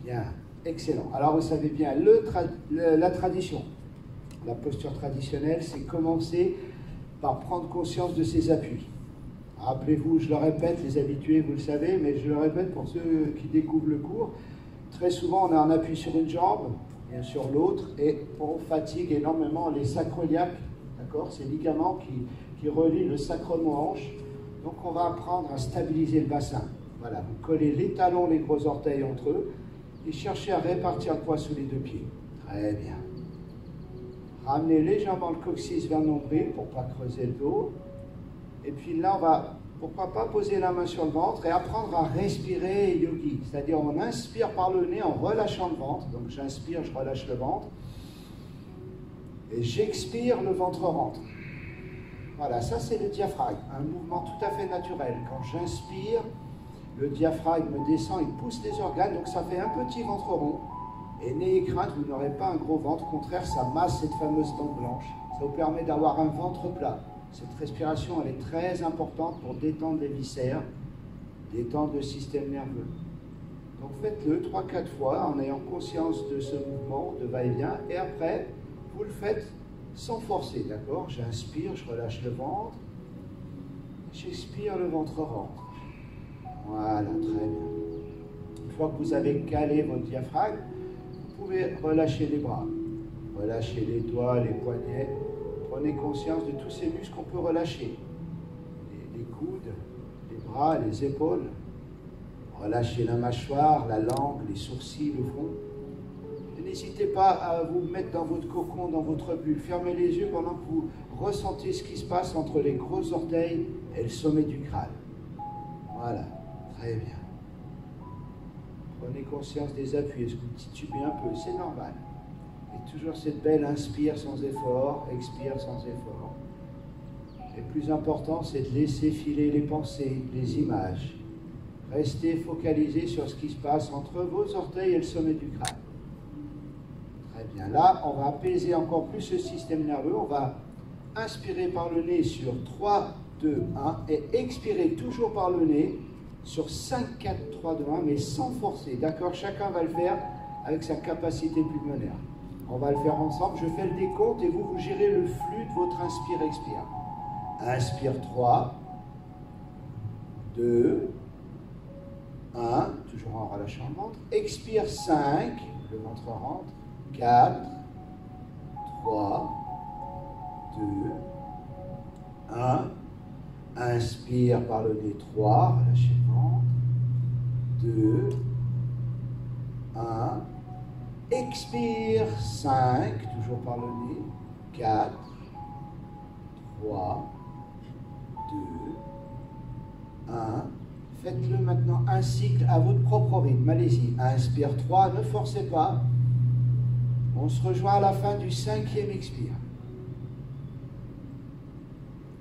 Bien, excellent. Alors vous savez bien, la tradition, la posture traditionnelle, c'est commencer par prendre conscience de ses appuis. Rappelez-vous, je le répète, les habitués, vous le savez, mais je le répète pour ceux qui découvrent le cours. Très souvent, on a un appui sur une jambe, bien sur l'autre, et on fatigue énormément les sacroiliaques, d'accord, ces ligaments qui relient le sacrum-hanche. Donc on va apprendre à stabiliser le bassin. Voilà, vous collez les talons, les gros orteils entre eux, et cherchez à répartir le poids sous les deux pieds. Très bien. Ramenez légèrement le coccyx vers le nombril pour ne pas creuser le dos. Et puis là, on va, pourquoi pas, poser la main sur le ventre et apprendre à respirer yogi. C'est-à-dire, on inspire par le nez en relâchant le ventre. Donc, j'inspire, je relâche le ventre. Et j'expire, le ventre rentre. Voilà, ça, c'est le diaphragme. Un mouvement tout à fait naturel. Quand j'inspire, le diaphragme descend, il pousse les organes. Donc, ça fait un petit ventre rond. Et n'ayez crainte, vous n'aurez pas un gros ventre. Au contraire, ça masse cette fameuse dent blanche. Ça vous permet d'avoir un ventre plat. Cette respiration, elle est très importante pour détendre les viscères, détendre le système nerveux. Donc faites-le 3-4 fois en ayant conscience de ce mouvement de va-et-vient. Et après, vous le faites sans forcer, d'accord? J'inspire, je relâche le ventre. J'expire, le ventre rentre. Voilà, très bien. Une fois que vous avez calé votre diaphragme, vous pouvez relâcher les bras. Relâchez les doigts, les poignets. Prenez conscience de tous ces muscles qu'on peut relâcher. Les coudes, les bras, les épaules. Relâchez la mâchoire, la langue, les sourcils, le front. Et n'hésitez pas à vous mettre dans votre cocon, dans votre bulle. Fermez les yeux pendant que vous ressentez ce qui se passe entre les gros orteils et le sommet du crâne. Voilà, très bien. Prenez conscience des appuis. Est-ce que vous titubez un peu? C'est normal. Et toujours cette belle inspire sans effort, expire sans effort. Et le plus important, c'est de laisser filer les pensées, les images. Restez focalisé sur ce qui se passe entre vos orteils et le sommet du crâne. Très bien. Là, on va apaiser encore plus le système nerveux. On va inspirer par le nez sur 3, 2, 1 et expirer toujours par le nez sur 5, 4, 3, 2, 1, mais sans forcer. D'accord? Chacun va le faire avec sa capacité pulmonaire. On va le faire ensemble. Je fais le décompte et vous gérez le flux de votre inspire-expire. Inspire 3, 2, 1, toujours en relâchant le ventre. Expire 5, le ventre rentre. 4, 3, 2, 1. Inspire par le nez 3, relâchez le ventre. 2, 1. Expire 5, toujours par le nez. 4, 3, 2, 1. Faites-le maintenant un cycle à votre propre rythme. Allez-y. Inspire 3, ne forcez pas. On se rejoint à la fin du 5e expire.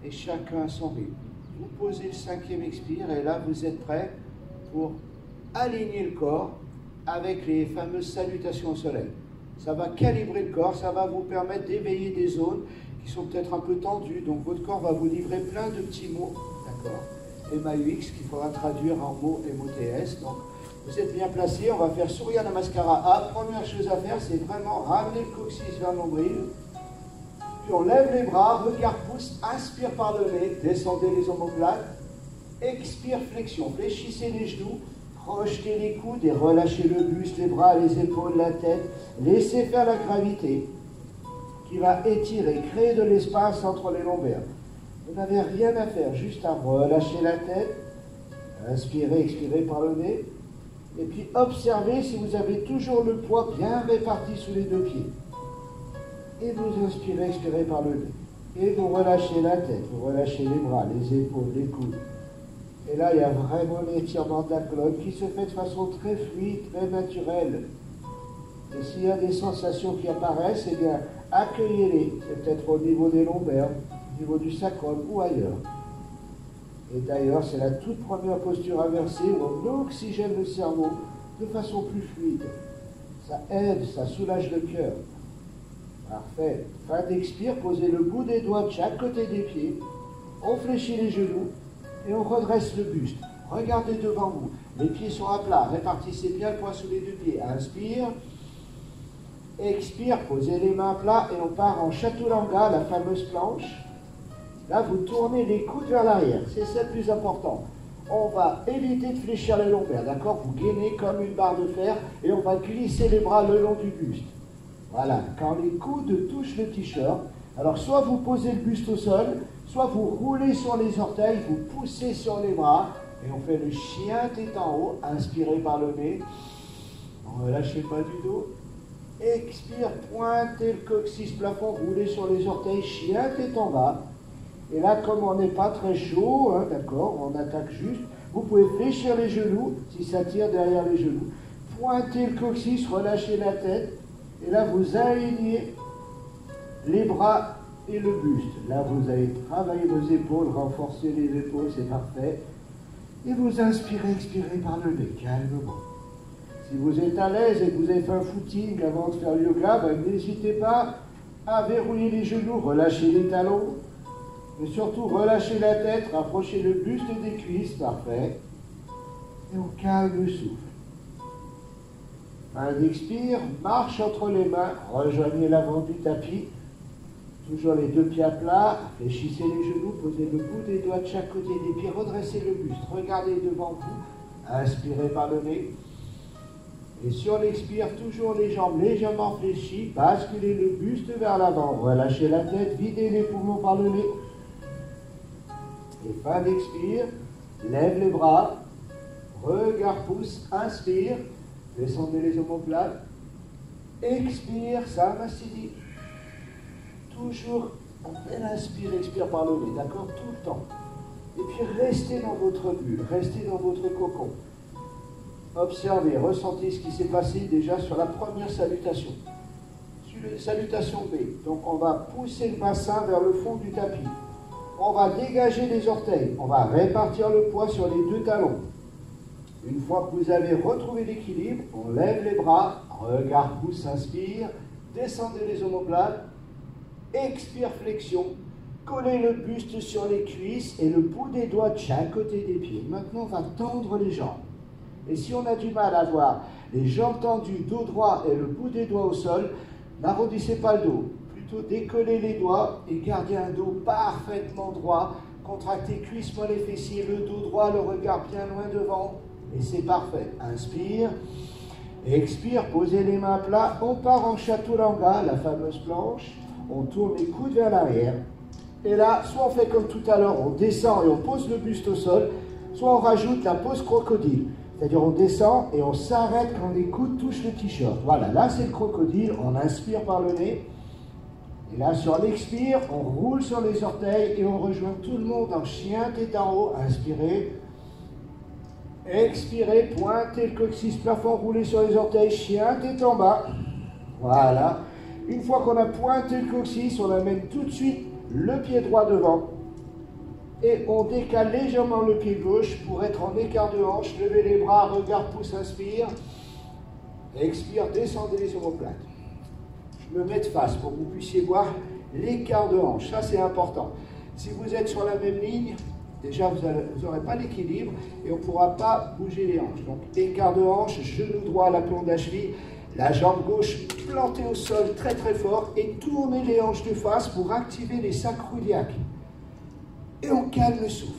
Et chacun à son rythme. Vous posez le 5e expire et là vous êtes prêt pour aligner le corps avec les fameuses salutations au soleil. Ça va calibrer le corps, ça va vous permettre d'éveiller des zones qui sont peut-être un peu tendues. Donc votre corps va vous livrer plein de petits mots, d'accord? MAUX qu'il faudra traduire en mots MOTS. Donc vous êtes bien placé, on va faire Surya Namaskara A. Première chose à faire, c'est vraiment ramener le coccyx vers le nombril. Puis on lève les bras, regard pouce, inspire par le nez, descendez les omoplates, expire flexion, fléchissez les genoux, projetez les coudes et relâchez le buste, les bras, les épaules, la tête. Laissez faire la gravité qui va étirer, créer de l'espace entre les lombaires. Vous n'avez rien à faire, juste à relâcher la tête, inspirez, expirez par le nez, et puis observez si vous avez toujours le poids bien réparti sous les deux pieds. Et vous inspirez, expirez par le nez. Et vous relâchez la tête, vous relâchez les bras, les épaules, les coudes. Et là, il y a vraiment l'étirement de la colonne qui se fait de façon très fluide, très naturelle. Et s'il y a des sensations qui apparaissent, eh bien, accueillez-les. C'est peut-être au niveau des lombaires, au niveau du sacrum ou ailleurs. Et d'ailleurs, c'est la toute première posture inversée où on oxygène le cerveau de façon plus fluide. Ça aide, ça soulage le cœur. Parfait. Fin d'expire, posez le bout des doigts de chaque côté des pieds. On fléchit les genoux et on redresse le buste. Regardez devant vous. Les pieds sont à plat. Répartissez bien le poids sous les deux pieds. Inspire. Expire. Posez les mains à plat et on part en chaturanga, la fameuse planche. Là, vous tournez les coudes vers l'arrière. C'est ça le plus important. On va éviter de fléchir les lombaires, d'accord? Vous gainez comme une barre de fer et on va glisser les bras le long du buste. Voilà. Quand les coudes touchent le t-shirt, alors soit vous posez le buste au sol, soit vous roulez sur les orteils, vous poussez sur les bras et on fait le chien tête en haut. Inspirez par le nez. Ne relâchez pas du dos. Expire, pointez le coccyx plafond, roulez sur les orteils, chien tête en bas. Et là, comme on n'est pas très chaud, hein, d'accord, on attaque juste, vous pouvez fléchir les genoux, si ça tire derrière les genoux. Pointez le coccyx, relâchez la tête. Et là, vous alignez les bras et le buste. Là, vous allez travailler vos épaules, renforcer les épaules, c'est parfait. Et vous inspirez, expirez par le nez, calmement. Si vous êtes à l'aise et que vous avez fait un footing avant de faire le yoga, ben, n'hésitez pas à verrouiller les genoux, relâcher les talons. Mais surtout, relâchez la tête, rapprochez le buste des cuisses, parfait. Et on calme le souffle. Fin d'expire, marche entre les mains, rejoignez l'avant du tapis. Toujours les deux pieds à plat, fléchissez les genoux, posez le bout des doigts de chaque côté des pieds, redressez le buste, regardez devant vous, inspirez par le nez. Et sur l'expire, toujours les jambes légèrement fléchies, basculez le buste vers l'avant, relâchez la tête, videz les poumons par le nez. Et fin d'expire, lève les bras, regard pouce, inspire, descendez les omoplates, expire, Samasthiti. Toujours, on fait l'inspire, expire par le nez, d'accord, tout le temps. Et puis restez dans votre bulle, restez dans votre cocon. Observez, ressentez ce qui s'est passé déjà sur la première salutation. Sur la salutation B, donc on va pousser le bassin vers le fond du tapis. On va dégager les orteils, on va répartir le poids sur les deux talons. Une fois que vous avez retrouvé l'équilibre, on lève les bras, regard pouce, inspire, descendez les omoplates, expire, flexion, collez le buste sur les cuisses et le bout des doigts de chaque côté des pieds. Maintenant, on va tendre les jambes. Et si on a du mal à avoir les jambes tendues, dos droit et le bout des doigts au sol, n'arrondissez pas le dos. Plutôt décollez les doigts et gardez un dos parfaitement droit. Contractez cuisses, mollets, fessiers, le dos droit, le regard bien loin devant. Et c'est parfait. Inspire. Expire, posez les mains à plat. On part en chaturanga, la fameuse planche. On tourne les coudes vers l'arrière. Et là, soit on fait comme tout à l'heure, on descend et on pose le buste au sol, soit on rajoute la pose crocodile. C'est-à-dire on descend et on s'arrête quand les coudes touchent le t-shirt. Voilà, là c'est le crocodile, on inspire par le nez. Et là sur l'expire, on roule sur les orteils et on rejoint tout le monde en chien tête en haut. Inspirez. Expirez, pointez le coccyx plafond, roulez sur les orteils, chien tête en bas. Voilà. Une fois qu'on a pointé le coccyx, on amène tout de suite le pied droit devant. Et on décale légèrement le pied gauche pour être en écart de hanche. Levez les bras, regard pouce, inspire. Expire, descendez les omoplates. Je me mets de face pour que vous puissiez voir l'écart de hanche. Ça, c'est important. Si vous êtes sur la même ligne, déjà, vous n'aurez pas l'équilibre et on ne pourra pas bouger les hanches. Donc, écart de hanche, genou droit à l'aplomb de la cheville, la jambe gauche plantée au sol très très fort et tournez les hanches de face pour activer les sacroiliaques. Et on calme le souffle.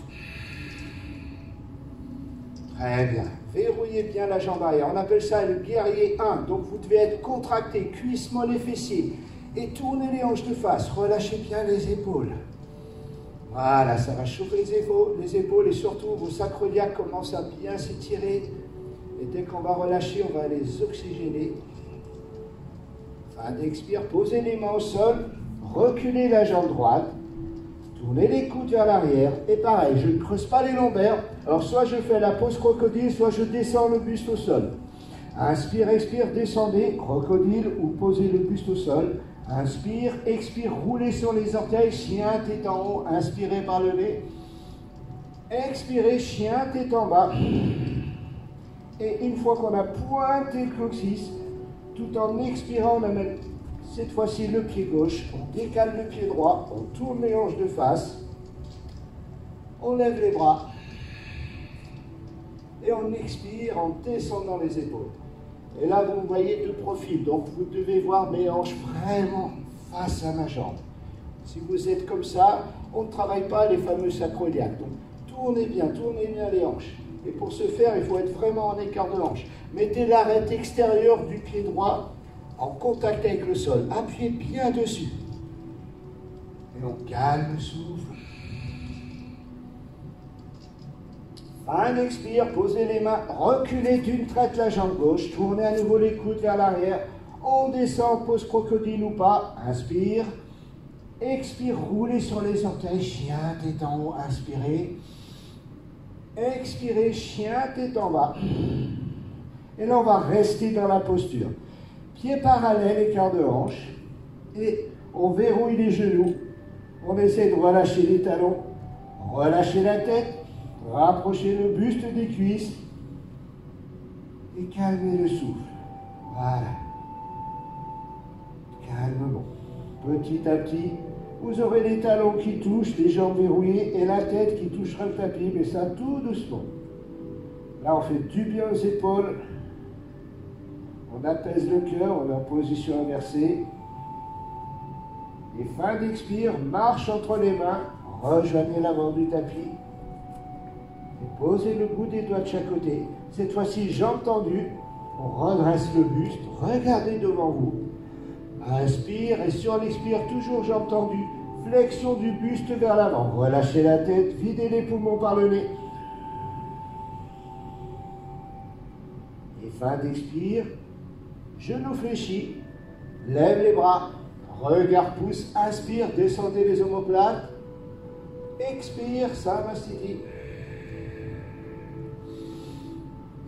Très bien. Verrouillez bien la jambe arrière. On appelle ça le guerrier 1. Donc vous devez être contracté, cuisses, mollets, fessiers. Et tournez les hanches de face. Relâchez bien les épaules. Voilà, ça va chauffer les épaules et surtout vos sacroiliaques commencent à bien s'étirer. Et dès qu'on va relâcher, on va les oxygéner. Fin d'expire, posez les mains au sol. Reculez la jambe droite. Tournez les coudes vers l'arrière, et pareil, je ne creuse pas les lombaires. Alors soit je fais la pose crocodile, soit je descends le buste au sol. Inspire, expire, descendez, crocodile ou posez le buste au sol. Inspire, expire, roulez sur les orteils, chien, tête en haut, inspirez par le nez. Expirez, chien, tête en bas. Et une fois qu'on a pointé le coccyx, tout en expirant, on amène cette fois-ci le pied gauche, on décale le pied droit, on tourne les hanches de face, on lève les bras, Et on expire en descendant les épaules. Et là, vous me voyez de profil. Donc, vous devez voir mes hanches vraiment face à ma jambe. Si vous êtes comme ça, on ne travaille pas les fameux sacroiliacs. Donc, tournez bien les hanches. Et pour ce faire, il faut être vraiment en écart de hanche. Mettez l'arête extérieure du pied droit en contact avec le sol. Appuyez bien dessus. Et on calme le souffle. Fin d'expire, posez les mains, reculez d'une traite la jambe gauche, tournez à nouveau les coudes vers l'arrière. On descend, pose crocodile ou pas. Inspire. Expire, roulez sur les orteils, chien, tête en haut, inspirez. Expirez, chien, tête en bas. Et là, on va rester dans la posture. Pieds parallèles, écart de hanche. Et on verrouille les genoux. On essaie de relâcher les talons. Relâchez la tête. Rapprochez le buste des cuisses. Et calmez le souffle. Voilà. Calmement. Petit à petit, vous aurez les talons qui touchent, les jambes verrouillées et la tête qui touchera le tapis, mais ça tout doucement. Là, on fait du bien aux épaules. On apaise le cœur, on est en position inversée. Et fin d'expire, marche entre les mains, rejoignez l'avant du tapis. Et posez le bout des doigts de chaque côté. Cette fois-ci, jambes tendues, on redresse le buste, regardez devant vous. Inspire et sur l'expire, toujours jambes tendues. Flexion du buste vers l'avant. Relâchez la tête, videz les poumons par le nez. Et fin d'expire, genoux fléchis, lève les bras, regard pouce, inspire, descendez les omoplates. Expire, Samastiti.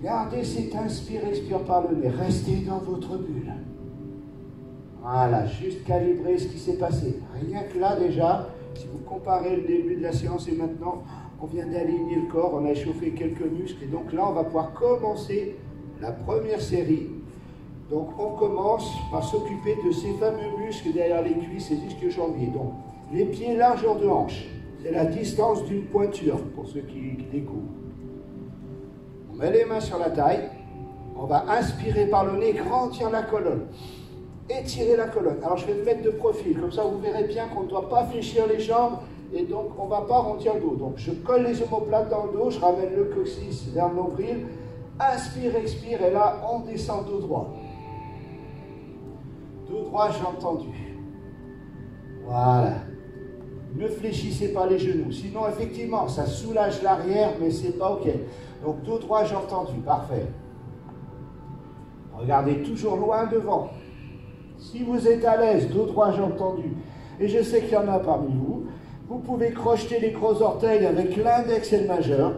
Gardez cet inspire-expire par le nez. Restez dans votre bulle. Voilà, juste calibrer ce qui s'est passé. Rien que là déjà, si vous comparez le début de la séance et maintenant, on vient d'aligner le corps, on a échauffé quelques muscles. Et donc là, on va pouvoir commencer la première série. Donc on commence par s'occuper de ces fameux muscles derrière les cuisses et jusqu'au jambier. Donc les pieds largeur de hanche. C'est la distance d'une pointure pour ceux qui découvrent. On met les mains sur la taille. On va inspirer par le nez, grandir la colonne. Étirer la colonne. Alors je vais me mettre de profil, comme ça vous verrez bien qu'on ne doit pas fléchir les jambes et donc on ne va pas remplir le dos. Donc je colle les omoplates dans le dos, je ramène le coccyx vers le nombril, inspire, expire et là on descend dos droit. Dos droit, jambes tendues. Voilà. Ne fléchissez pas les genoux, sinon effectivement ça soulage l'arrière mais c'est pas ok. Donc dos droit, jambes tendues, parfait. Regardez toujours loin devant. Si vous êtes à l'aise, dos droit, jambes tendues, et je sais qu'il y en a parmi vous, vous pouvez crocheter les gros orteils avec l'index et le majeur.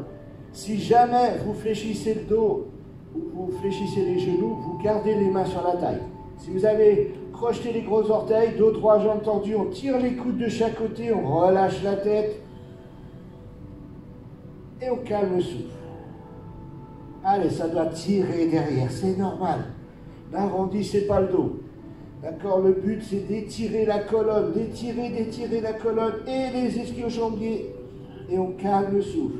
Si jamais vous fléchissez le dos ou vous fléchissez les genoux, vous gardez les mains sur la taille. Si vous avez crocheté les gros orteils, dos droit, jambes tendues, on tire les coudes de chaque côté, on relâche la tête et on calme le souffle. Allez, ça doit tirer derrière, c'est normal. N'arrondissez pas le dos. D'accord, le but c'est d'étirer la colonne, d'étirer la colonne et les ischio-jambiers. Et on calme le souffle.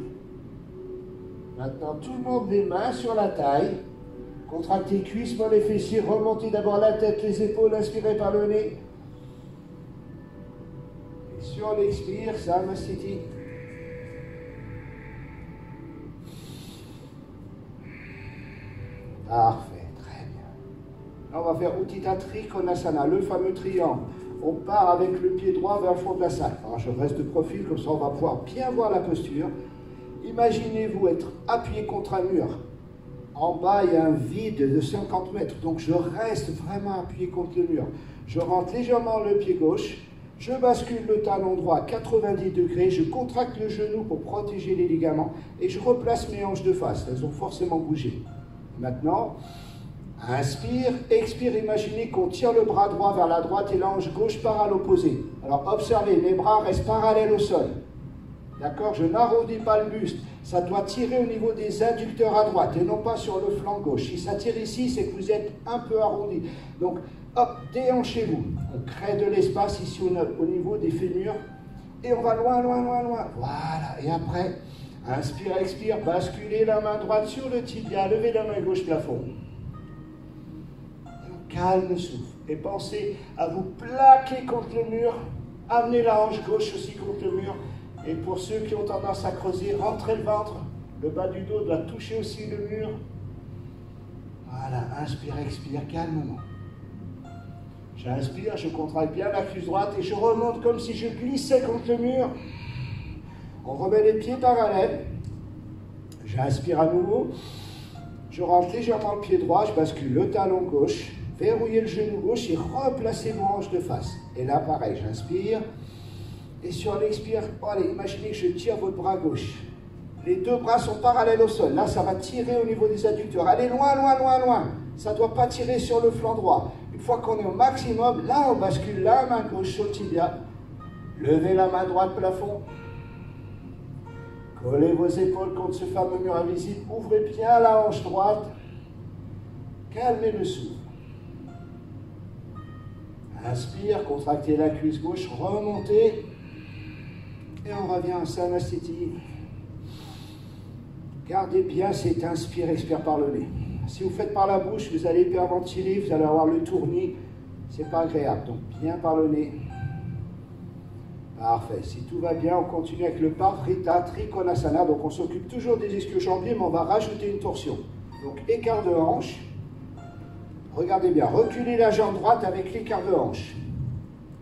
Maintenant, tout le monde les mains sur la taille. Contractez cuisses, mollets fessiers, remontez d'abord la tête, les épaules, inspirez par le nez. Et sur l'expire, Samastiti. Parfait. Là, on va faire Utthita Trikonasana, le fameux triangle. On part avec le pied droit vers le fond de la salle. Alors, je reste de profil, comme ça on va pouvoir bien voir la posture. Imaginez-vous être appuyé contre un mur. En bas, il y a un vide de 50 mètres. Donc, je reste vraiment appuyé contre le mur. Je rentre légèrement le pied gauche. Je bascule le talon droit à 90 degrés. Je contracte le genou pour protéger les ligaments. Et je replace mes hanches de face. Elles ont forcément bougé. Maintenant... Inspire, expire, imaginez qu'on tire le bras droit vers la droite et la hanche gauche part à l'opposé. Alors observez, mes bras restent parallèles au sol. D'accord? Je n'arrondis pas le buste. Ça doit tirer au niveau des adducteurs à droite et non pas sur le flanc gauche. Si ça tire ici, c'est que vous êtes un peu arrondi. Donc, hop, déhanchez-vous. On crée de l'espace ici au niveau des fémurs. Et on va loin, loin, loin, loin. Voilà. Et après, Inspire, expire, basculez la main droite sur le tibia, levez la main gauche plafond. Calme le souffle. Et pensez à vous plaquer contre le mur. Amenez la hanche gauche aussi contre le mur. Et pour ceux qui ont tendance à creuser, rentrez le ventre. Le bas du dos doit toucher aussi le mur. Voilà, inspire, expire calmement. J'inspire, je contracte bien la cuisse droite et je remonte comme si je glissais contre le mur. On remet les pieds parallèles. J'inspire à nouveau. Je rentre légèrement le pied droit, je bascule le talon gauche. Verrouillez le genou gauche et replacez vos hanches de face. Et là, pareil, j'inspire. Et sur l'expire, allez, imaginez que je tire votre bras gauche. Les deux bras sont parallèles au sol. Là, ça va tirer au niveau des adducteurs. Allez, loin, loin, loin, loin. Ça ne doit pas tirer sur le flanc droit. Une fois qu'on est au maximum, là, on bascule la main gauche sur le tibia. Levez la main droite plafond. Collez vos épaules contre ce fameux mur invisible. Ouvrez bien la hanche droite. Calmez le souffle. Inspire, contractez la cuisse gauche, remontez. Et on revient en Samasthiti. Gardez bien cet inspire, expire par le nez. Si vous faites par la bouche, vous allez hyperventiler, vous allez avoir le tournis. C'est pas agréable. Donc bien par le nez. Parfait. Si tout va bien, on continue avec le Parvrita Trikonasana. Donc on s'occupe toujours des ischio-jambiers, mais on va rajouter une torsion. Donc écart de hanche. Regardez bien, reculez la jambe droite avec l'écart de hanche.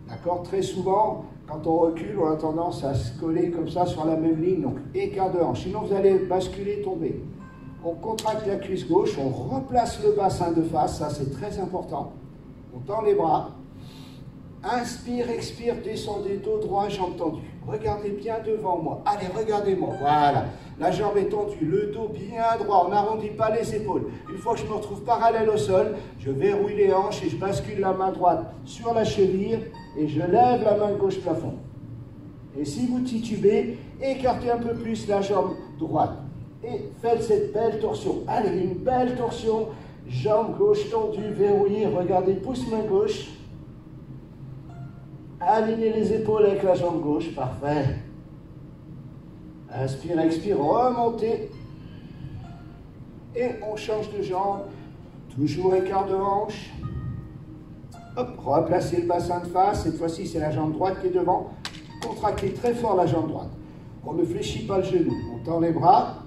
D'accord? Très souvent, quand on recule, on a tendance à se coller comme ça sur la même ligne. Donc écart de hanche. Sinon, vous allez basculer, tomber. On contracte la cuisse gauche, on replace le bassin de face. Ça, c'est très important. On tend les bras. Inspire, expire, descendez, dos droit, jambe tendue. Regardez bien devant moi. Allez, regardez-moi. Voilà. La jambe est tendue, le dos bien droit. On n'arrondit pas les épaules. Une fois que je me retrouve parallèle au sol, je verrouille les hanches et je bascule la main droite sur la cheville et je lève la main gauche plafond. Et si vous titubez, écartez un peu plus la jambe droite. Et faites cette belle torsion. Allez, une belle torsion. Jambe gauche tendue, verrouillée. Regardez, pouce main gauche. Alignez les épaules avec la jambe gauche, parfait. Inspire, expire, remontez. Et on change de jambe. Toujours écart de hanche. Hop, replacez le bassin de face. Cette fois-ci, c'est la jambe droite qui est devant. Contractez très fort la jambe droite. On ne fléchit pas le genou. On tend les bras.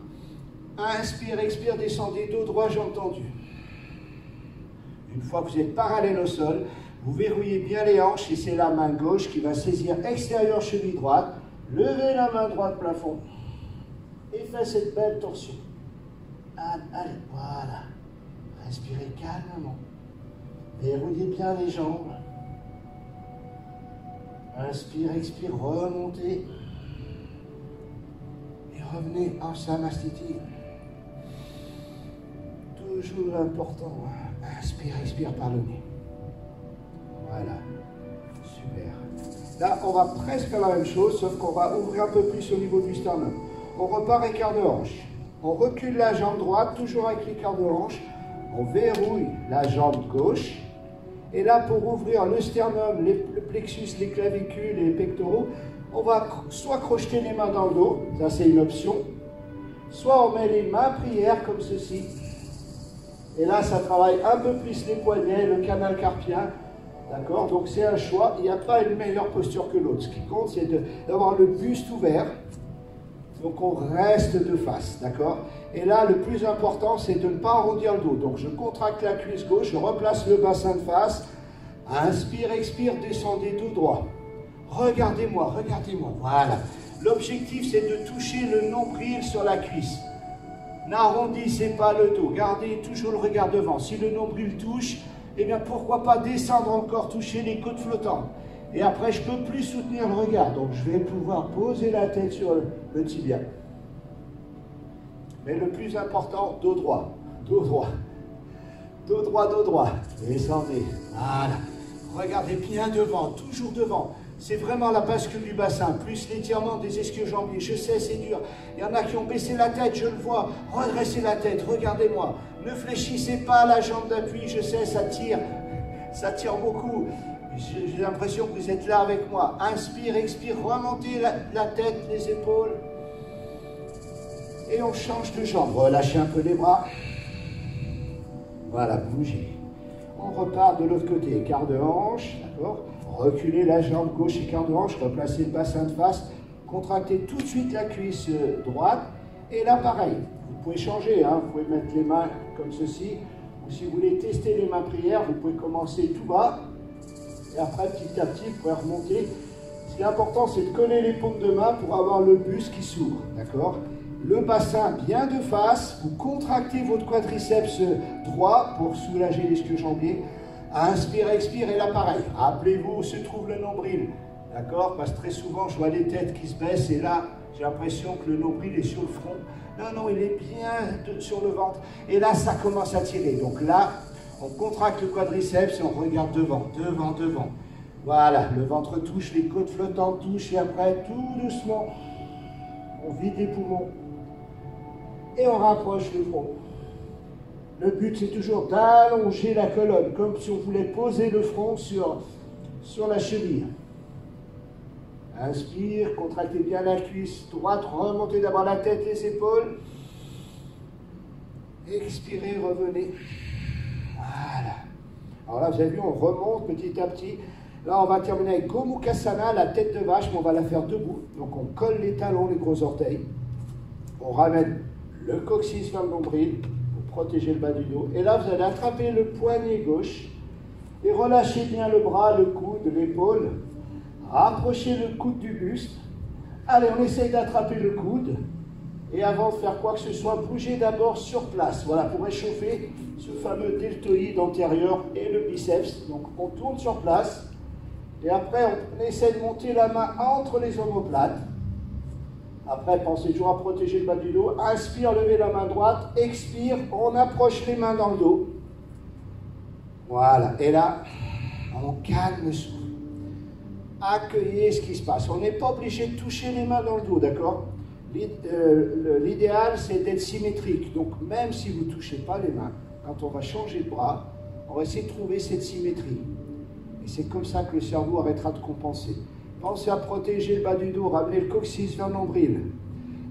Inspire, expire, descendez, dos droit, jambe tendue. Une fois que vous êtes parallèle au sol, vous verrouillez bien les hanches et c'est la main gauche qui va saisir extérieur cheville droite. Levez la main droite plafond et faites cette belle torsion. Allez, voilà. Respirez calmement. Verrouillez bien les jambes. Inspire, expire, remontez. Et revenez en Samasthiti. Toujours important. Inspire, expire par le nez. Voilà, super. Là, on va presque faire la même chose, sauf qu'on va ouvrir un peu plus au niveau du sternum. On repart écart de hanche. On recule la jambe droite, toujours avec l'écart de hanche. On verrouille la jambe gauche. Et là, pour ouvrir le sternum, le plexus, les clavicules et les pectoraux, on va soit crocheter les mains dans le dos, ça c'est une option, soit on met les mains prières comme ceci. Et là, ça travaille un peu plus les poignets, le canal carpien. D'accord? Donc c'est un choix, il n'y a pas une meilleure posture que l'autre. Ce qui compte, c'est d'avoir le buste ouvert. Donc on reste de face, d'accord? Et là, le plus important, c'est de ne pas arrondir le dos. Donc je contracte la cuisse gauche, je replace le bassin de face. Inspire, expire, descendez dos droit. Regardez-moi, regardez-moi, voilà. L'objectif, c'est de toucher le nombril sur la cuisse. N'arrondissez pas le dos, gardez toujours le regard devant. Si le nombril touche, eh bien pourquoi pas descendre encore, toucher les côtes flottantes. Et après, je ne peux plus soutenir le regard, donc je vais pouvoir poser la tête sur le tibia. Mais le plus important, dos droit, dos droit, dos droit, dos droit. Descendez, voilà. Regardez bien devant, toujours devant. C'est vraiment la bascule du bassin, plus l'étirement des ischio-jambiers. Je sais, c'est dur. Il y en a qui ont baissé la tête, je le vois. Redressez la tête, regardez-moi. Ne fléchissez pas la jambe d'appui, je sais, ça tire beaucoup. J'ai l'impression que vous êtes là avec moi. Inspire, expire, remontez la tête, les épaules. Et on change de jambe. Relâchez un peu les bras. Voilà, bougez. On repart de l'autre côté. Quart de hanche, d'accord? Reculez la jambe gauche et quart de hanche. Replacez le bassin de face. Contractez tout de suite la cuisse droite. Et là, pareil. Vous pouvez changer, hein. Vous pouvez mettre les mains comme ceci. Ou si vous voulez tester les mains prières, vous pouvez commencer tout bas. Et après, petit à petit, vous pouvez remonter. Ce qui est important, c'est de coller les paumes de main pour avoir le buste qui s'ouvre, d'accord? Le bassin bien de face, vous contractez votre quadriceps droit pour soulager les ischio-jambiers. Inspire, expire, et là pareil. Rappelez-vous où se trouve le nombril, d'accord? Parce que très souvent, je vois les têtes qui se baissent et là, j'ai l'impression que le nombril est sur le front. Non, non, il est bien sur le ventre. Et là, ça commence à tirer. Donc là, on contracte le quadriceps et on regarde devant, devant, devant. Voilà, le ventre touche, les côtes flottantes touchent et après, tout doucement, on vide les poumons et on rapproche le front. Le but, c'est toujours d'allonger la colonne, comme si on voulait poser le front sur la cheville. Inspire, contractez bien la cuisse droite, remontez d'abord la tête, les épaules. Expirez, revenez. Voilà. Alors là, vous avez vu, on remonte petit à petit. Là, on va terminer avec Gomukhasana, la tête de vache, mais on va la faire debout. Donc, on colle les talons, les gros orteils. On ramène le coccyx vers le nombril pour protéger le bas du dos. Et là, vous allez attraper le poignet gauche et relâchez bien le bras, le coude, l'épaule. Rapprochez le coude du buste. Allez, on essaye d'attraper le coude. Et avant de faire quoi que ce soit, bougez d'abord sur place. Voilà, pour réchauffer ce fameux deltoïde antérieur et le biceps. Donc, on tourne sur place. Et après, on essaie de monter la main entre les omoplates. Après, pensez toujours à protéger le bas du dos. Inspire, levez la main droite. Expire, on approche les mains dans le dos. Voilà. Et là, on calme le souffle. Accueillez ce qui se passe. On n'est pas obligé de toucher les mains dans le dos, d'accord? L'idéal, c'est d'être symétrique. Donc, même si vous ne touchez pas les mains, quand on va changer de bras, on va essayer de trouver cette symétrie. Et c'est comme ça que le cerveau arrêtera de compenser. Pensez à protéger le bas du dos, ramener le coccyx vers le nombril.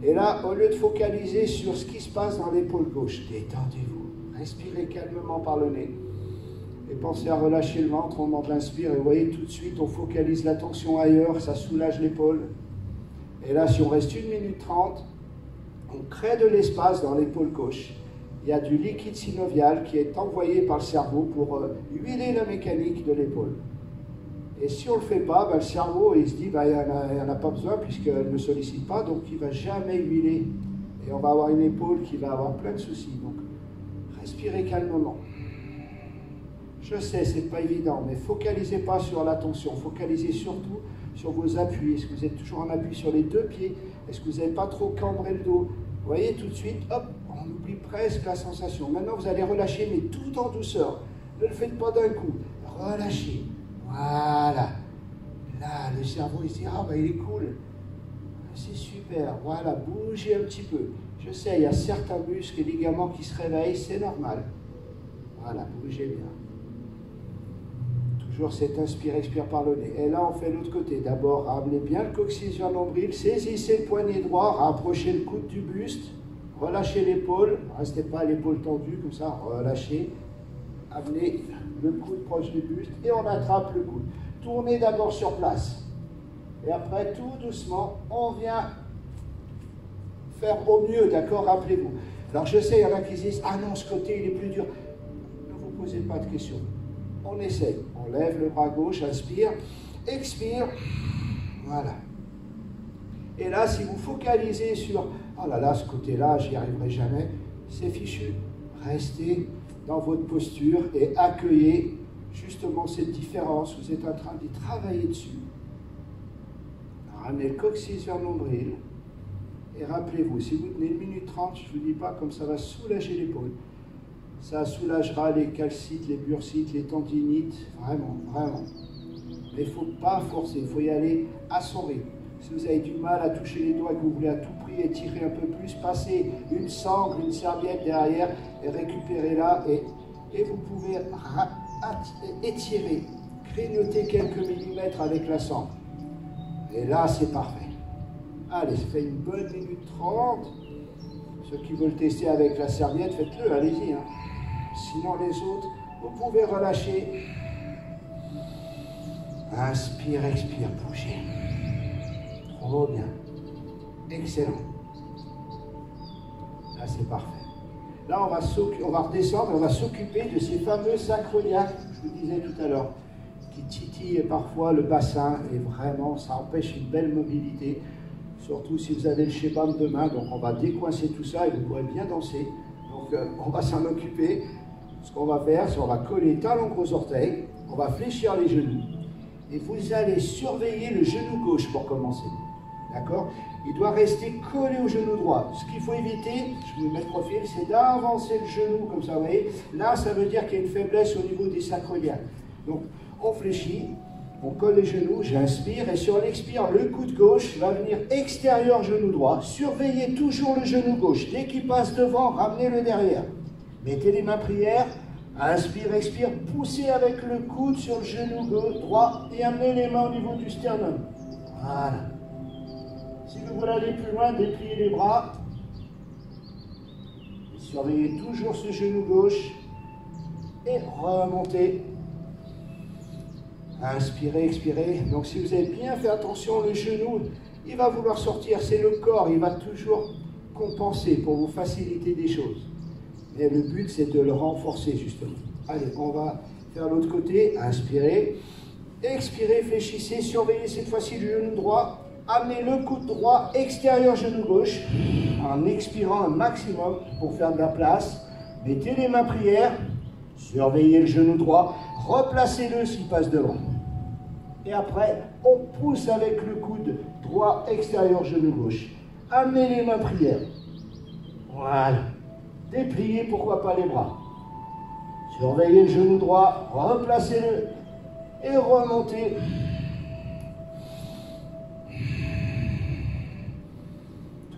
Et là, au lieu de focaliser sur ce qui se passe dans l'épaule gauche, détendez-vous. Inspirez calmement par le nez. Et pensez à relâcher le ventre au moment de l'inspire. Et vous voyez, tout de suite, on focalise l'attention ailleurs, ça soulage l'épaule. Et là, si on reste 1 minute 30, on crée de l'espace dans l'épaule gauche. Il y a du liquide synovial qui est envoyé par le cerveau pour huiler la mécanique de l'épaule. Et si on ne le fait pas, le cerveau il se dit il n'y en a pas besoin puisqu'elle ne sollicite pas, donc il ne va jamais huiler. Et on va avoir une épaule qui va avoir plein de soucis. Donc, respirez calmement. Je sais, ce n'est pas évident, mais focalisez pas sur la tension, focalisez surtout sur vos appuis. Est-ce que vous êtes toujours en appui sur les 2 pieds? Est-ce que vous n'avez pas trop cambré le dos? Vous voyez, tout de suite, hop, on oublie presque la sensation. Maintenant, vous allez relâcher, mais tout en douceur. Ne le faites pas d'un coup. Relâchez. Voilà. Là, le cerveau, il se dit, ah, il est cool. C'est super. Voilà, bougez un petit peu. Je sais, il y a certains muscles et ligaments qui se réveillent, c'est normal. Voilà, bougez bien. Toujours cet inspire, expire par le nez. Et là, on fait l'autre côté. D'abord, ramenez bien le coccyx vers le nombril. Saisissez le poignet droit, rapprochez le coude du buste. Relâchez l'épaule. Restez pas à l'épaule tendue, comme ça. Relâchez. Amenez le coude proche du buste. Et on attrape le coude. Tournez d'abord sur place. Et après, tout doucement, on vient faire au mieux, d'accord? Rappelez-vous. Alors, je sais, il y en a qui disent, ah non, ce côté, il est plus dur. Ne vous posez pas de questions. On essaye. On lève le bras gauche, inspire, expire. Voilà. Et là, si vous focalisez sur « Oh là là, ce côté-là, j'y arriverai jamais », c'est fichu. Restez dans votre posture et accueillez justement cette différence. Vous êtes en train d'y travailler dessus. Ramenez le coccyx vers le nombril. Et rappelez-vous, si vous tenez 1 minute 30, je ne vous dis pas comme ça va soulager l'épaule. Ça soulagera les calcites, les bursites, les tendinites, vraiment, vraiment. Mais il ne faut pas forcer, il faut y aller à son rythme. Si vous avez du mal à toucher les doigts et que vous voulez à tout prix étirer un peu plus, passez une sangle, une serviette derrière et récupérez-la et vous pouvez étirer, grignoter quelques millimètres avec la sangle. Et là, c'est parfait. Allez, ça fait une bonne minute 30. Ceux qui veulent tester avec la serviette, faites-le, allez-y. Hein. Sinon, les autres, vous pouvez relâcher. Inspire, expire, bougez. Trop bien. Excellent. Là, c'est parfait. Là, on va redescendre, on va s'occuper de ces fameux sacroiliacs, je vous disais tout à l'heure, qui titillent parfois le bassin, et vraiment, ça empêche une belle mobilité, surtout si vous avez le shebam demain. Donc, on va décoincer tout ça et vous pourrez bien danser. Donc, on va s'en occuper. Ce qu'on va faire, c'est qu'on va coller talons gros orteils, on va fléchir les genoux, et vous allez surveiller le genou gauche pour commencer. D'accord? Il doit rester collé au genou droit. Ce qu'il faut éviter, je vous mets le profil, c'est d'avancer le genou comme ça, vous voyez. Là, ça veut dire qu'il y a une faiblesse au niveau des sacroiliacs. Donc, on fléchit, on colle les genoux, j'inspire, et sur l'expire, le coude gauche va venir extérieur genou droit. Surveillez toujours le genou gauche. Dès qu'il passe devant, ramenez-le derrière. Mettez les mains prière, inspire, expire, poussez avec le coude sur le genou gauche, droit, et amenez les mains au niveau du sternum. Voilà. Si vous voulez aller plus loin, dépliez les bras. Et surveillez toujours ce genou gauche. Et remontez. Inspirez, expirez. Donc si vous avez bien fait attention, le genou, il va vouloir sortir. C'est le corps, il va toujours compenser pour vous faciliter des choses. Mais le but, c'est de le renforcer, justement. Allez, on va faire l'autre côté. Inspirez. Expirez, fléchissez. Surveillez cette fois-ci le genou droit. Amenez le coude droit, extérieur genou gauche, en expirant un maximum pour faire de la place. Mettez les mains prière, surveillez le genou droit, replacez-le s'il passe devant. Et après, on pousse avec le coude droit, extérieur genou gauche. Amenez les mains prière. Voilà. Dépliez, pourquoi pas les bras. Surveillez le genou droit, replacez-le et remontez.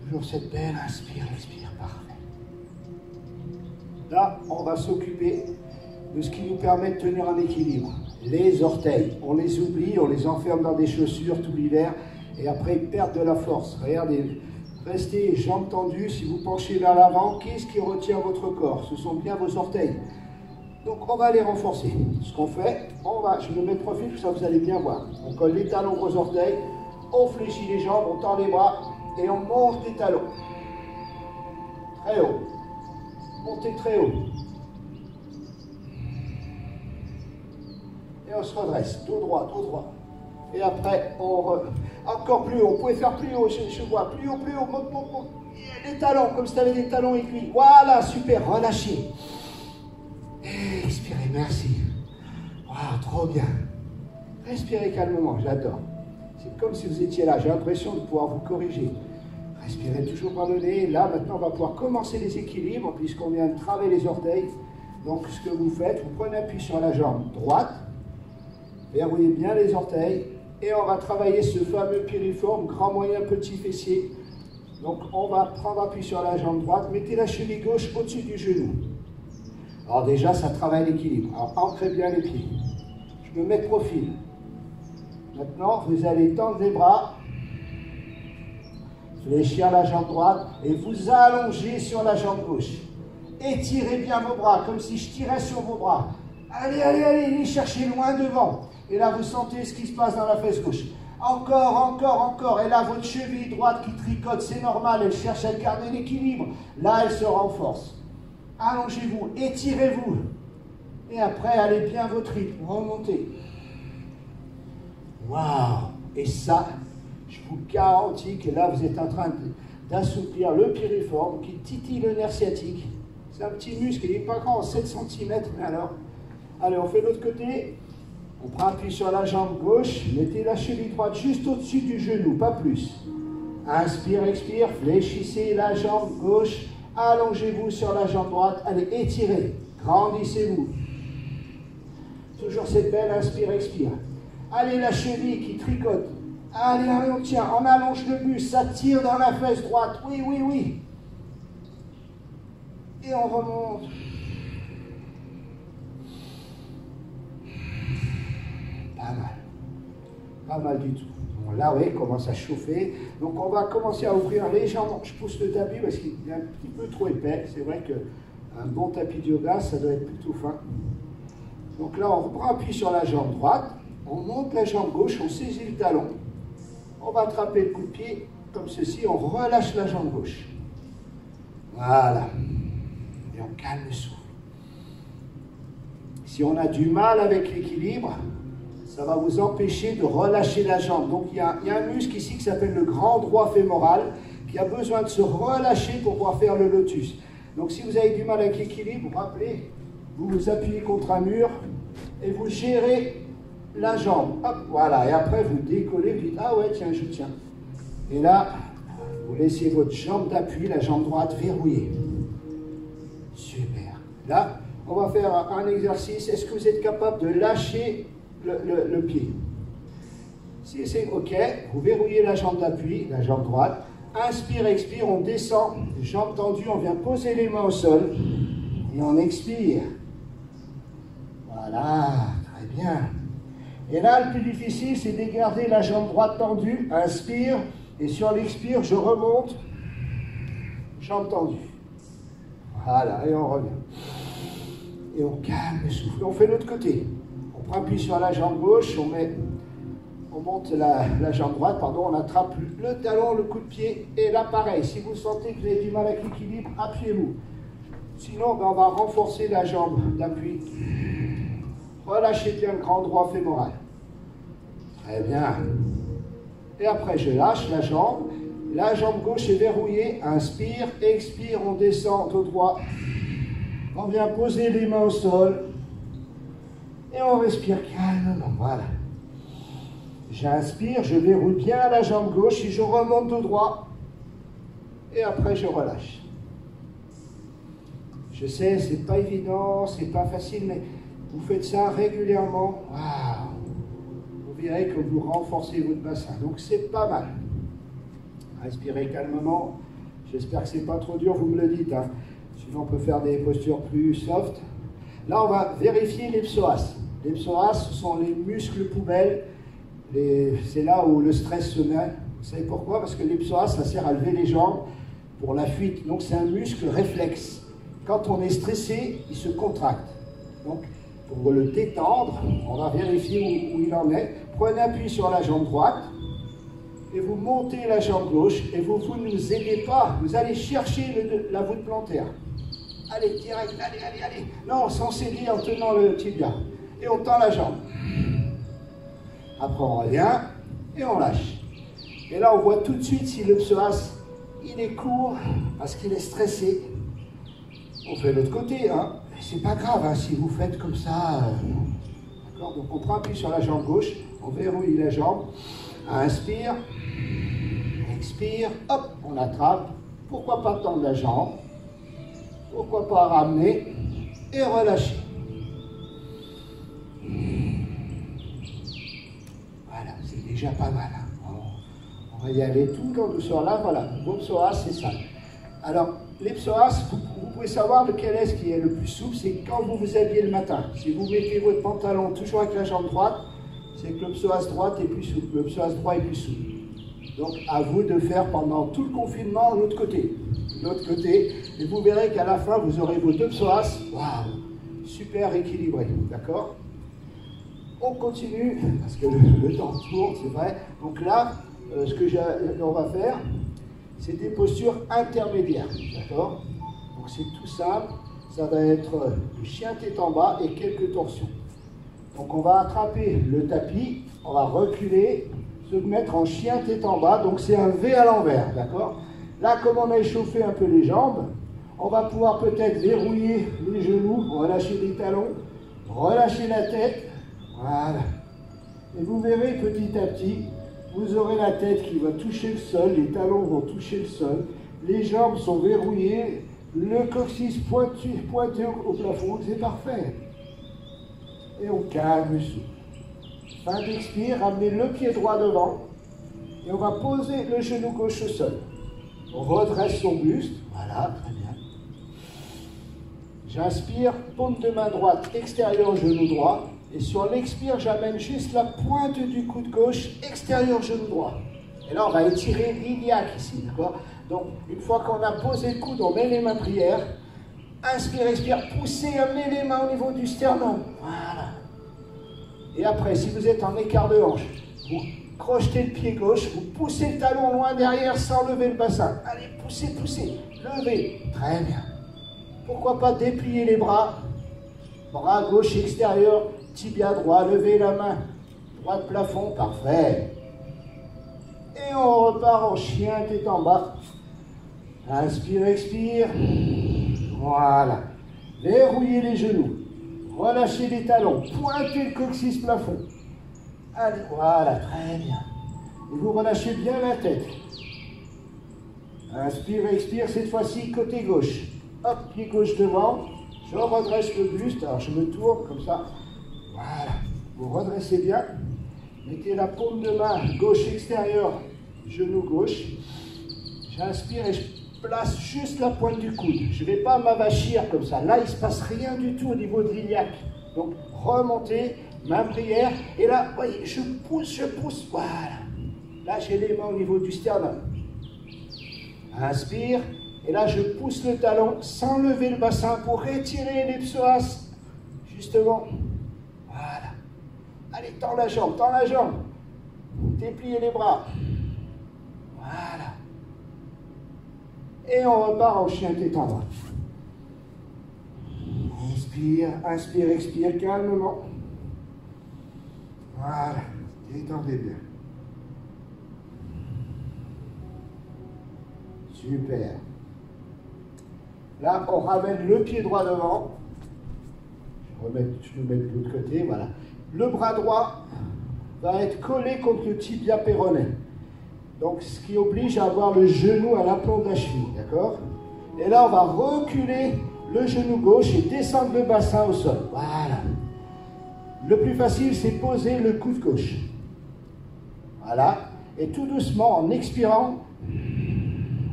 Toujours cette belle inspire, expire, parfait. Là, on va s'occuper de ce qui nous permet de tenir un équilibre. Les orteils, on les oublie, on les enferme dans des chaussures tout l'hiver et après ils perdent de la force. Regardez, restez jambes tendues, si vous penchez vers l'avant, qu'est-ce qui retient votre corps? Ce sont bien vos orteils. Donc on va les renforcer. Ce qu'on fait, je me mets de profil, tout ça vous allez bien voir. On colle les talons aux orteils, on fléchit les jambes, on tend les bras, et on monte les talons. Très haut. Montez très haut. Et on se redresse. Dos droit, dos droit. Et après, encore plus haut. Vous pouvez faire plus haut, je vois. Plus haut, monte, monte, monte. Et les talons, comme si tu avais des talons aiguilles. Voilà, super. Relâchez. Et expirez, merci. Waouh, trop bien. Respirez calmement, j'adore. C'est comme si vous étiez là. J'ai l'impression de pouvoir vous corriger. Respirez toujours par le nez. Là, maintenant, on va pouvoir commencer les équilibres puisqu'on vient de travailler les orteils. Donc, ce que vous faites, vous prenez appui sur la jambe droite. Verrouillez bien les orteils. Et on va travailler ce fameux piriforme, grand, moyen, petit fessier. Donc, on va prendre appui sur la jambe droite. Mettez la cheville gauche au-dessus du genou. Alors déjà, ça travaille l'équilibre. Alors, ancrez bien les pieds. Je me mets de profil. Maintenant, vous allez tendre les bras, fléchir la jambe droite et vous allongez sur la jambe gauche. Étirez bien vos bras, comme si je tirais sur vos bras. Allez, allez, allez, cherchez loin devant. Et là, vous sentez ce qui se passe dans la fesse gauche. Encore, encore, encore. Et là, votre cheville droite qui tricote, c'est normal, elle cherche à garder l'équilibre. Là, elle se renforce. Allongez-vous, étirez-vous. Et après, allez bien votre rythme, remontez. Waouh! Et ça, je vous garantis que là, vous êtes en train d'assouplir le piriforme qui titille le nerf sciatique. C'est un petit muscle, il n'est pas grand, 7 cm, mais alors. Allez, on fait l'autre côté. On prend appui sur la jambe gauche. Mettez la cheville droite juste au-dessus du genou, pas plus. Inspire, expire, fléchissez la jambe gauche. Allongez-vous sur la jambe droite. Allez, étirez, grandissez-vous. Toujours cette belle inspire, expire. Allez, la cheville qui tricote. Allez, on tient, on allonge le buste, ça tire dans la fesse droite. Oui, oui, oui. Et on remonte. Pas mal. Pas mal du tout. Bon, là, oui, il commence à chauffer. Donc, on va commencer à ouvrir légèrement. Je pousse le tapis parce qu'il est un petit peu trop épais. C'est vrai qu'un bon tapis de yoga, ça doit être plutôt fin. Donc là, on reprend appui sur la jambe droite. On monte la jambe gauche, on saisit le talon. On va attraper le coup de pied comme ceci. On relâche la jambe gauche. Voilà. Et on calme le souffle. Si on a du mal avec l'équilibre, ça va vous empêcher de relâcher la jambe. Donc il y a un muscle ici qui s'appelle le grand droit fémoral qui a besoin de se relâcher pour pouvoir faire le lotus. Donc si vous avez du mal avec l'équilibre, rappelez, vous vous appuyez contre un mur et vous gérez la jambe. Hop, voilà. Et après vous décollez, vous dites, ah ouais, tiens, je tiens. Et là, vous laissez votre jambe d'appui, la jambe droite verrouillée. Super. Là, on va faire un exercice. Est-ce que vous êtes capable de lâcher le pied? Si c'est OK, vous verrouillez la jambe d'appui, la jambe droite. Inspire, expire, on descend, jambes tendues, on vient poser les mains au sol. Et on expire. Voilà, très bien. Et là, le plus difficile, c'est de garder la jambe droite tendue. Inspire, et sur l'expire, je remonte. Jambe tendue. Voilà, et on revient. Et on calme le souffle. On fait l'autre côté. On prend appui sur la jambe gauche, on monte la jambe droite, pardon, on attrape le talon, le coup de pied, et là pareil, si vous sentez que vous avez du mal avec l'équilibre, appuyez-vous. Sinon, on va renforcer la jambe d'appui. Relâchez bien le grand droit fémoral. Très bien. Et après, je lâche la jambe gauche est verrouillée, inspire, expire, on descend dos droit. On vient poser les mains au sol. Et on respire calmement, voilà. J'inspire, je verrouille bien la jambe gauche et je remonte dos droit. Et après, je relâche. Je sais, c'est pas évident, c'est pas facile, mais vous faites ça régulièrement. Waouh! Vous verrez que vous renforcez votre bassin. Donc, c'est pas mal. Respirez calmement. J'espère que c'est pas trop dur, vous me le dites. Hein. Sinon, on peut faire des postures plus soft. Là, on va vérifier les psoas. Les psoas, ce sont les muscles poubelles. C'est là où le stress se met. Vous savez pourquoi? Parce que les psoas, ça sert à lever les jambes pour la fuite. Donc, c'est un muscle réflexe. Quand on est stressé, il se contracte. Donc, pour le détendre, on va vérifier où il en est. Prenez appui sur la jambe droite et vous montez la jambe gauche et vous ne nous aidez pas. Vous allez chercher la voûte plantaire. Allez, direct, allez. Non, sans s'aider en tenant le tibia. Et on tend la jambe. Après, on revient et on lâche. Et là, on voit tout de suite si le psoas, il est court parce qu'il est stressé. On fait l'autre côté, hein. C'est pas grave hein, si vous faites comme ça. D'accord? Donc, on prend appui sur la jambe gauche, on verrouille la jambe. Inspire, expire, hop, on attrape. Pourquoi pas tendre la jambe? Pourquoi pas ramener et relâcher? Voilà, c'est déjà pas mal. Hein. On va y aller tout en douceur. Là, voilà, vos psoas, c'est ça. Alors, les psoas, vous pouvez savoir lequel est-ce qui est le plus souple, c'est quand vous vous habillez le matin. Si vous mettez votre pantalon toujours avec la jambe droite, c'est que le psoas droite est plus souple, le psoas droit est plus souple. Donc, à vous de faire pendant tout le confinement l'autre côté. L'autre côté, et vous verrez qu'à la fin, vous aurez vos deux psoas, waouh, super équilibrés, d'accord? On continue, parce que le temps tourne, c'est vrai. Donc là, ce qu'on va faire, c'est des postures intermédiaires, d'accord? Donc c'est tout simple, ça va être le chien tête en bas et quelques torsions. Donc on va attraper le tapis, on va reculer, se mettre en chien tête en bas, donc c'est un V à l'envers, d'accord? Là, comme on a échauffé un peu les jambes, on va pouvoir peut-être verrouiller les genoux, relâcher les talons, relâcher la tête, voilà. Et vous verrez petit à petit, vous aurez la tête qui va toucher le sol, les talons vont toucher le sol, les jambes sont verrouillées, le coccyx pointé au plafond, c'est parfait. Et on calme le souffle. Fin d'expire, ramenez le pied droit devant et on va poser le genou gauche au sol. On redresse son buste, voilà, très bien. J'inspire, paume de main droite, extérieur genou droit. Et sur l'expire, j'amène juste la pointe du coude gauche, extérieur genou droit. Et là, on va étirer l'iliaque ici, d'accord? Donc, une fois qu'on a posé le coude, on met les mains prière. Inspire, expire, poussez, amenez les mains au niveau du sternum. Voilà. Et après, si vous êtes en écart de hanche, vous crochetez le pied gauche, vous poussez le talon loin derrière sans lever le bassin. Allez, poussez, poussez, levez. Très bien. Pourquoi pas déplier les bras, bras gauche extérieur, tibia droit, levez la main, droit de plafond, parfait. Et on repart en chien, tête en bas. Inspire, expire. Voilà. Verrouillez les genoux. Relâchez les talons. Pointez le coccyx plafond. Allez, voilà, très bien. Et vous relâchez bien la tête. Inspire, expire, cette fois-ci, côté gauche. Hop, pied gauche devant. Je redresse le buste. Alors, je me tourne comme ça. Voilà. Vous redressez bien. Mettez la paume de main gauche extérieure, genou gauche. J'inspire et je place juste la pointe du coude. Je ne vais pas m'avachir comme ça. Là, il ne se passe rien du tout au niveau de l'iliaque. Donc, remontez, main prière. Et là, voyez, je pousse. Voilà. Là, j'ai les mains au niveau du sternum. Inspire. Et là, je pousse le talon sans lever le bassin pour étirer les psoas. Justement. Voilà. Allez, tends la jambe. Dépliez les bras. Voilà. Et on repart en chien tête en bas. Inspire, expire calmement. Voilà. Détendez bien. Super. Là, on ramène le pied droit devant. Je me mets de l'autre côté, voilà. Le bras droit va être collé contre le tibia péroné. Donc, ce qui oblige à avoir le genou à l'aplomb de la cheville, d'accord? Et là, on va reculer le genou gauche et descendre le bassin au sol. Voilà. Le plus facile, c'est poser le coude gauche. Voilà. Et tout doucement, en expirant,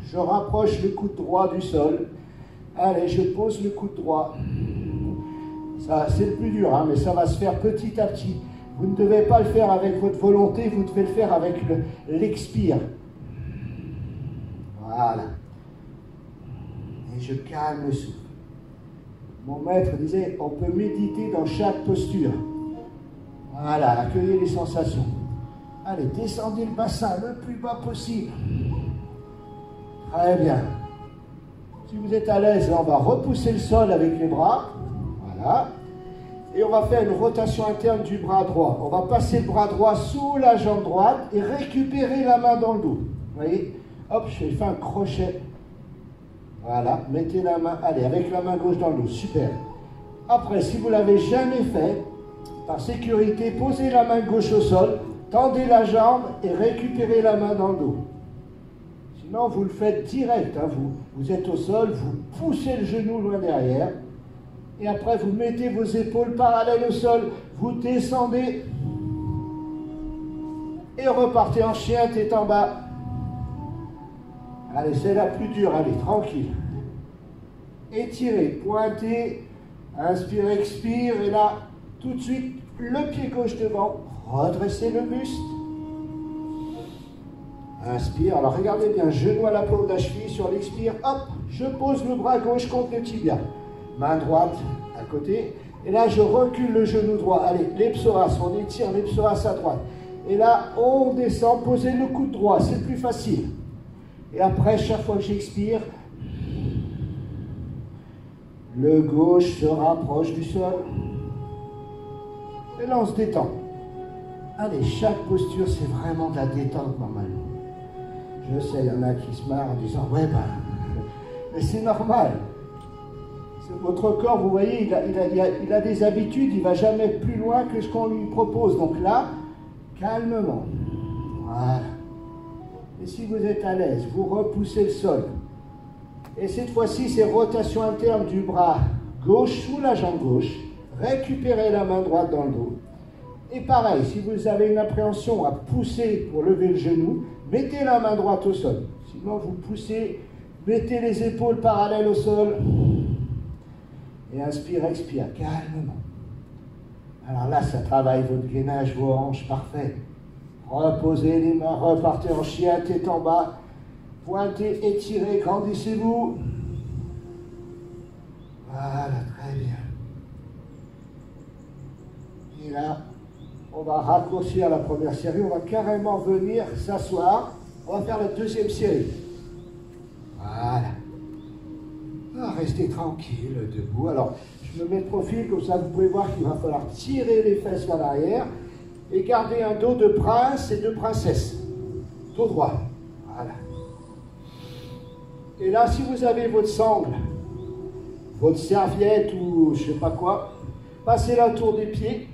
je rapproche le coude droit du sol. Allez, je pose le coude droit. Ça, c'est le plus dur, hein, mais ça va se faire petit à petit. Vous ne devez pas le faire avec votre volonté, vous devez le faire avec l'expire. Voilà. Et je calme le souffle. Mon maître disait, on peut méditer dans chaque posture. Voilà, accueillez les sensations. Allez, descendez le bassin le plus bas possible. Très bien. Si vous êtes à l'aise, on va repousser le sol avec les bras. Voilà. Et on va faire une rotation interne du bras droit. On va passer le bras droit sous la jambe droite et récupérer la main dans le dos. Vous voyez? Hop, je fais un crochet. Voilà, mettez la main, allez, avec la main gauche dans le dos. Super. Après, si vous ne l'avez jamais fait, par sécurité, posez la main gauche au sol, tendez la jambe et récupérez la main dans le dos. Sinon, vous le faites direct. Hein, vous êtes au sol, vous poussez le genou loin derrière. Et après, vous mettez vos épaules parallèles au sol, vous descendez et repartez en chien, tête en bas. Allez, c'est la plus dure, allez, tranquille. Étirez, pointez, inspire, expire, et là, tout de suite, le pied gauche devant, redressez le buste. Inspire, alors regardez bien, genou à la paume de la cheville, sur l'expire, hop, je pose le bras gauche contre le tibia. Main droite à côté. Et là, je recule le genou droit. Allez, les psoas, on étire les psoas à droite. Et là, on descend, posez le coude droit, c'est plus facile. Et après, chaque fois que j'expire, le gauche se rapproche du sol. Et là, on se détend. Allez, chaque posture, c'est vraiment de la détente normalement. Je sais, il y en a qui se marrent en disant, ouais, mais c'est normal. Votre corps, vous voyez, il a des habitudes, il ne va jamais plus loin que ce qu'on lui propose. Donc là, calmement. Voilà. Et si vous êtes à l'aise, vous repoussez le sol. Et cette fois-ci, c'est rotation interne du bras gauche sous la jambe gauche. Récupérez la main droite dans le dos. Et pareil, si vous avez une appréhension à pousser pour lever le genou, mettez la main droite au sol. Sinon, vous poussez, mettez les épaules parallèles au sol. Et inspire, expire, calmement. Alors là, ça travaille votre gainage, vos hanches, parfait. Reposez les mains, repartez en chien, tête en bas. Pointez, étirez, grandissez-vous. Voilà, très bien. Et là, on va raccourcir la première série. On va carrément venir s'asseoir. On va faire la deuxième série. Voilà. Restez tranquille, debout. Alors, je me mets de profil, comme ça vous pouvez voir qu'il va falloir tirer les fesses vers l'arrière et garder un dos de prince et de princesse. Dos droit. Voilà. Et là, si vous avez votre sangle, votre serviette ou je ne sais pas quoi, passez-la autour des pieds.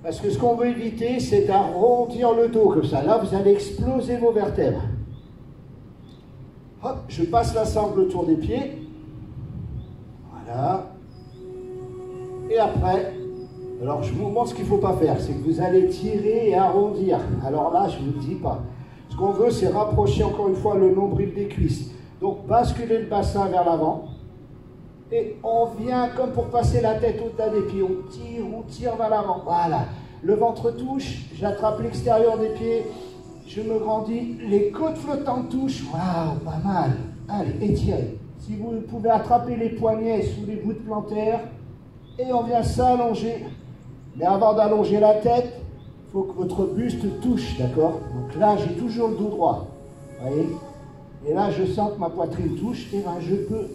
Parce que ce qu'on veut éviter, c'est d'arrondir le dos comme ça. Là, vous allez exploser vos vertèbres. Hop, je passe la sangle autour des pieds. Voilà. Et après, alors je vous montre ce qu'il ne faut pas faire. C'est que vous allez tirer et arrondir. Alors là, je ne vous le dis pas. Ce qu'on veut, c'est rapprocher encore une fois le nombril des cuisses. Donc, basculer le bassin vers l'avant. Et on vient comme pour passer la tête au-delà des pieds. On tire vers l'avant. Voilà. Le ventre touche, j'attrape l'extérieur des pieds. Je me grandis, les côtes flottantes touchent. Waouh, pas mal. Allez, étirez. Si vous pouvez attraper les poignets sous les voûtes plantaires, et on vient s'allonger. Mais avant d'allonger la tête, il faut que votre buste touche, d'accord? Donc là, j'ai toujours le dos droit. Vous voyez? Et là, je sens que ma poitrine touche, et ben je peux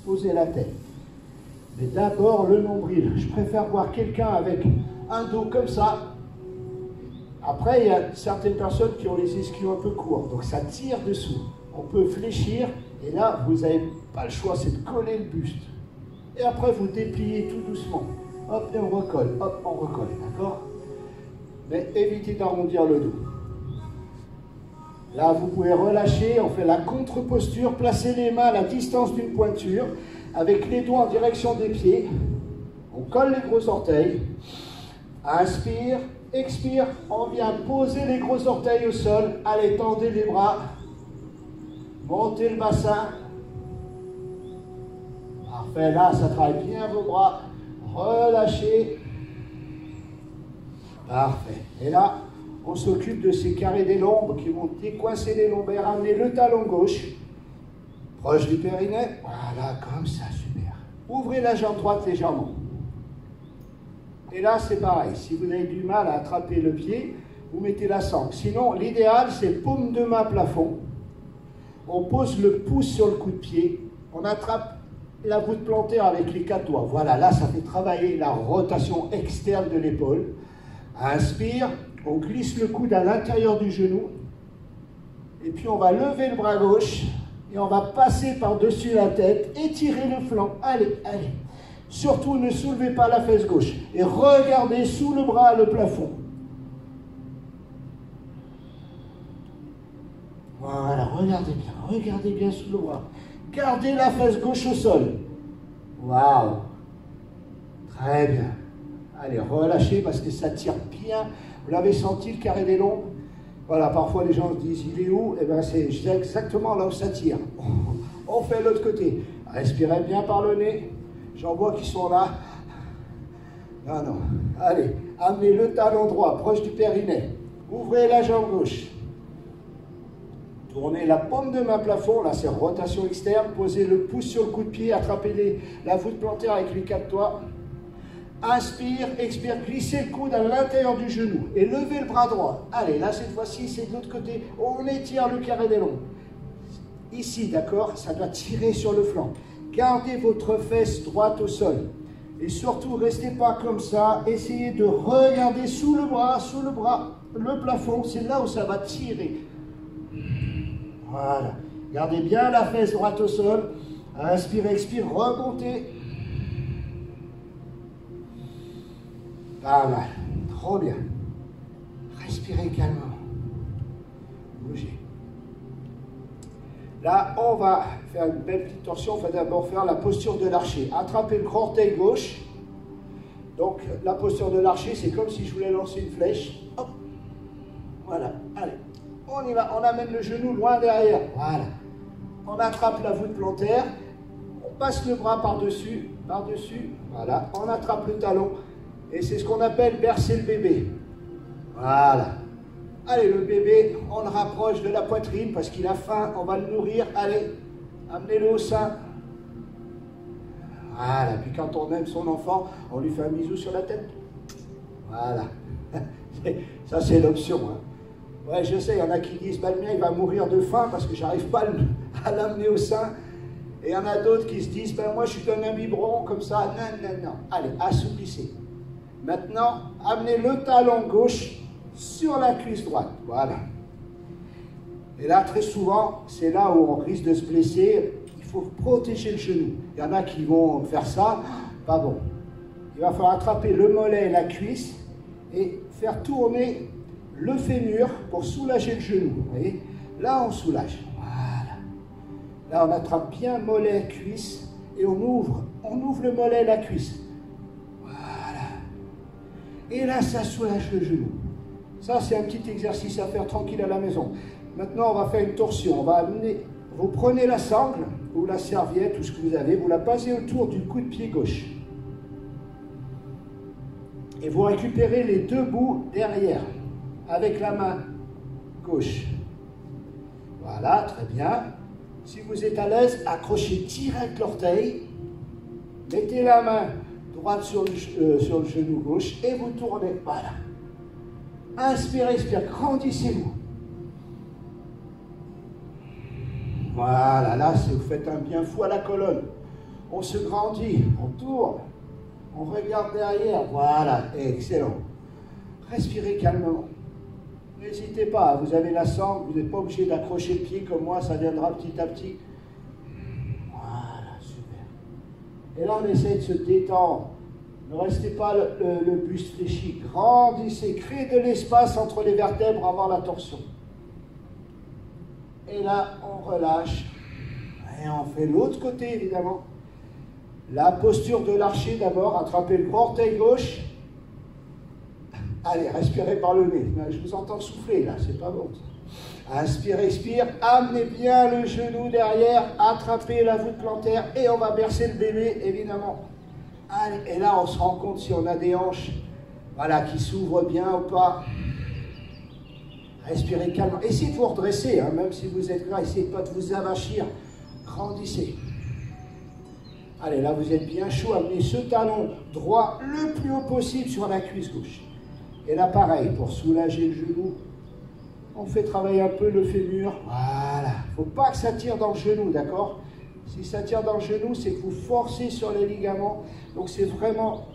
poser la tête. Mais d'abord, le nombril. Je préfère voir quelqu'un avec un dos comme ça. Après, il y a certaines personnes qui ont les ischios un peu courts, donc ça tire dessous. On peut fléchir, et là, vous n'avez pas le choix, c'est de coller le buste. Et après, vous dépliez tout doucement. Hop, et on recolle, hop, on recolle, d'accord? Mais évitez d'arrondir le dos. Là, vous pouvez relâcher, on fait la contre-posture, placez les mains à la distance d'une pointure, avec les doigts en direction des pieds. On colle les gros orteils. Inspire. Expire, on vient poser les gros orteils au sol. Allez, tendez les bras. Montez le bassin. Parfait, là, ça travaille bien vos bras. Relâchez. Parfait. Et là, on s'occupe de ces carrés des lombes qui vont décoincer les lombaires. Amenez le talon gauche. Proche du périnée. Voilà, comme ça, super. Ouvrez la jambe droite légèrement. Et là, c'est pareil. Si vous avez du mal à attraper le pied, vous mettez la sangle. Sinon, l'idéal, c'est paume de main plafond. On pose le pouce sur le coup de pied. On attrape la voûte plantaire avec les 4 doigts. Voilà, là, ça fait travailler la rotation externe de l'épaule. Inspire. On glisse le coude à l'intérieur du genou. Et puis, on va lever le bras gauche. Et on va passer par-dessus la tête. Étirer le flanc. Allez, allez. Surtout, ne soulevez pas la fesse gauche. Et regardez sous le bras le plafond. Voilà, regardez bien sous le bras. Gardez la fesse gauche au sol. Waouh. Très bien. Allez, relâchez parce que ça tire bien. Vous l'avez senti, le carré des lombes? Voilà, parfois les gens se disent, il est où? Eh bien, c'est exactement là où ça tire. On fait l'autre côté. Respirez bien par le nez. J'en vois qui sont là. Non, non. Allez, amenez le talon droit, proche du périnée. Ouvrez la jambe gauche. Tournez la paume de main plafond. Là, c'est rotation externe. Posez le pouce sur le coup de pied. Attrapez la voûte plantaire avec les 4 doigts. Inspire, expire. Glissez le coude à l'intérieur du genou. Et levez le bras droit. Allez, là, cette fois-ci, c'est de l'autre côté. On étire le carré des lombes. Ici, d'accord? Ça doit tirer sur le flanc. Gardez votre fesse droite au sol. Et surtout, restez pas comme ça. Essayez de regarder sous le bras, le plafond. C'est là où ça va tirer. Voilà. Gardez bien la fesse droite au sol. Inspire, expire, remontez. Pas mal. Trop bien. Respirez calmement. Bougez. Là, on va faire une belle petite torsion. On va d'abord faire la posture de l'archer. Attrapez le grand orteil gauche. Donc, la posture de l'archer, c'est comme si je voulais lancer une flèche. Hop. Voilà. Allez. On y va. On amène le genou loin derrière. Voilà. On attrape la voûte plantaire. On passe le bras par-dessus par-dessus. Voilà, on attrape le talon. Et c'est ce qu'on appelle bercer le bébé. Voilà. Allez, le bébé, on le rapproche de la poitrine parce qu'il a faim, on va le nourrir. Allez, amenez-le au sein. Voilà, puis quand on aime son enfant, on lui fait un bisou sur la tête. Voilà. Ça, c'est l'option. Hein. Ouais, je sais, il y en a qui disent, bah, le mien, il va mourir de faim parce que j'arrive pas à l'amener au sein. Et il y en a d'autres qui se disent, ben moi, je lui donne un biberon comme ça. Non, non, non. Allez, assouplissez. Maintenant, amenez le talon gauche sur la cuisse droite. Voilà. Et là, très souvent, c'est là où on risque de se blesser. Il faut protéger le genou. Il y en a qui vont faire ça. Pas bon. Il va falloir attraper le mollet et la cuisse et faire tourner le fémur pour soulager le genou. Vous voyez? Là, on soulage. Voilà. Là, on attrape bien mollet, cuisse et on ouvre le mollet et la cuisse. Voilà. Et là, ça soulage le genou. Ça, c'est un petit exercice à faire tranquille à la maison. Maintenant, on va faire une torsion. On va amener, vous prenez la sangle ou la serviette ou ce que vous avez, vous la passez autour du coup de pied gauche. Et vous récupérez les deux bouts derrière avec la main gauche. Voilà, très bien. Si vous êtes à l'aise, accrochez direct l'orteil. Mettez la main droite sur le genou gauche et vous tournez. Voilà. Inspirez, expirez, grandissez-vous. Voilà, là, vous faites un bien fou à la colonne. On se grandit, on tourne, on regarde derrière. Voilà, excellent. Respirez calmement. N'hésitez pas, vous avez la sangle, vous n'êtes pas obligé d'accrocher le pied comme moi, ça viendra petit à petit. Voilà, super. Et là, on essaie de se détendre. Ne restez pas le buste fléchi. Grandissez, créez de l'espace entre les vertèbres avant la torsion. Et là, on relâche. Et on fait l'autre côté, évidemment. La posture de l'archer d'abord. Attrapez le grand orteil gauche. Allez, respirez par le nez. Je vous entends souffler, là. C'est pas bon. Inspire, expire. Amenez bien le genou derrière. Attrapez la voûte plantaire. Et on va bercer le bébé, évidemment. Allez, et là, on se rend compte si on a des hanches, voilà, qui s'ouvrent bien ou pas. Respirez calmement. Essayez de vous redresser, hein, même si vous êtes là. Essayez pas de vous avachir. Grandissez. Allez, là, vous êtes bien chaud. Amenez ce talon droit le plus haut possible sur la cuisse gauche. Et là, pareil, pour soulager le genou, on fait travailler un peu le fémur. Voilà. Il ne faut pas que ça tire dans le genou, d'accord? Si ça tire dans le genou, c'est que vous forcez sur les ligaments. Donc, c'est vraiment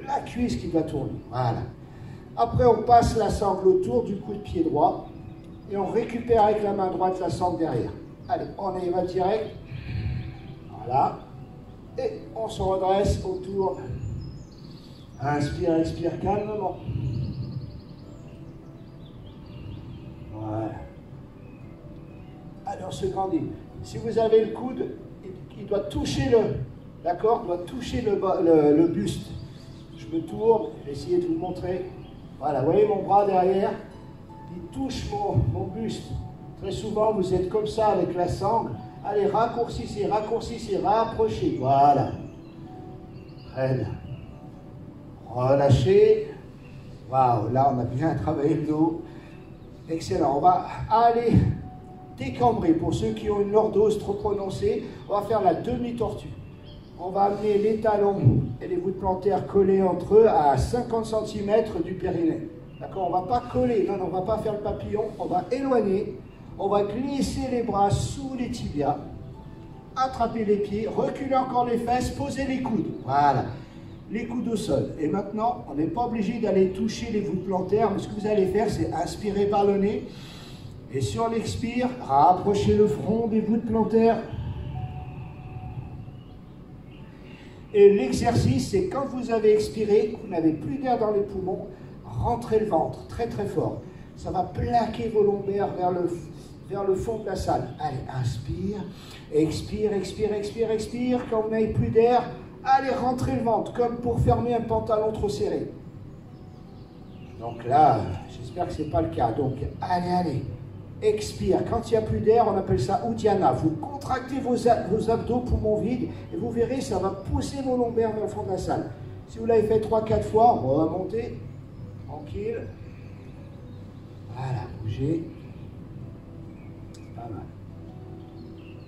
la cuisse qui doit tourner. Voilà. Après, on passe la sangle autour du coup de pied droit. Et on récupère avec la main droite la sangle derrière. Allez, on y va direct. Voilà. Et on se redresse autour. Inspire, expire calmement. Voilà. Allez, on se grandit. Si vous avez le coude, il doit toucher d'accord, doit toucher le buste. Je me tourne, j'ai essayé de vous montrer. Voilà, vous voyez mon bras derrière, il touche mon buste. Très souvent, vous êtes comme ça avec la sangle. Allez, raccourcissez, raccourcissez, rapprochez. Voilà. Très bien. Relâchez. Waouh, là, on a bien travaillé le dos. Excellent. On va aller décambrer. Pour ceux qui ont une lordose trop prononcée, on va faire la demi-tortue. On va amener les talons et les voûtes plantaires collés entre eux à 50 cm du périnée. D'accord? On ne va pas coller, non, on ne va pas faire le papillon, on va éloigner, on va glisser les bras sous les tibias, attraper les pieds, reculer encore les fesses, poser les coudes. Voilà, les coudes au sol. Et maintenant, on n'est pas obligé d'aller toucher les voûtes plantaires, mais ce que vous allez faire, c'est inspirer par le nez. Et sur l'expire, rapprochez le front des voûtes plantaires. Et l'exercice, c'est quand vous avez expiré, vous n'avez plus d'air dans les poumons, rentrez le ventre très très fort. Ça va plaquer vos lombaires vers le fond de la salle. Allez, inspire, expire, expire, expire, expire. Quand vous n'avez plus d'air, allez, rentrez le ventre, comme pour fermer un pantalon trop serré. Donc là, j'espère que ce n'est pas le cas. Donc, allez, allez. expire. Quand il n'y a plus d'air, on appelle ça Uddiyana. Vous contractez vos abdos, poumons vides, et vous verrez, ça va pousser vos lombaires vers le fond de la salle. Si vous l'avez fait 3-4 fois, remontez, tranquille. Voilà, bougez. Pas mal.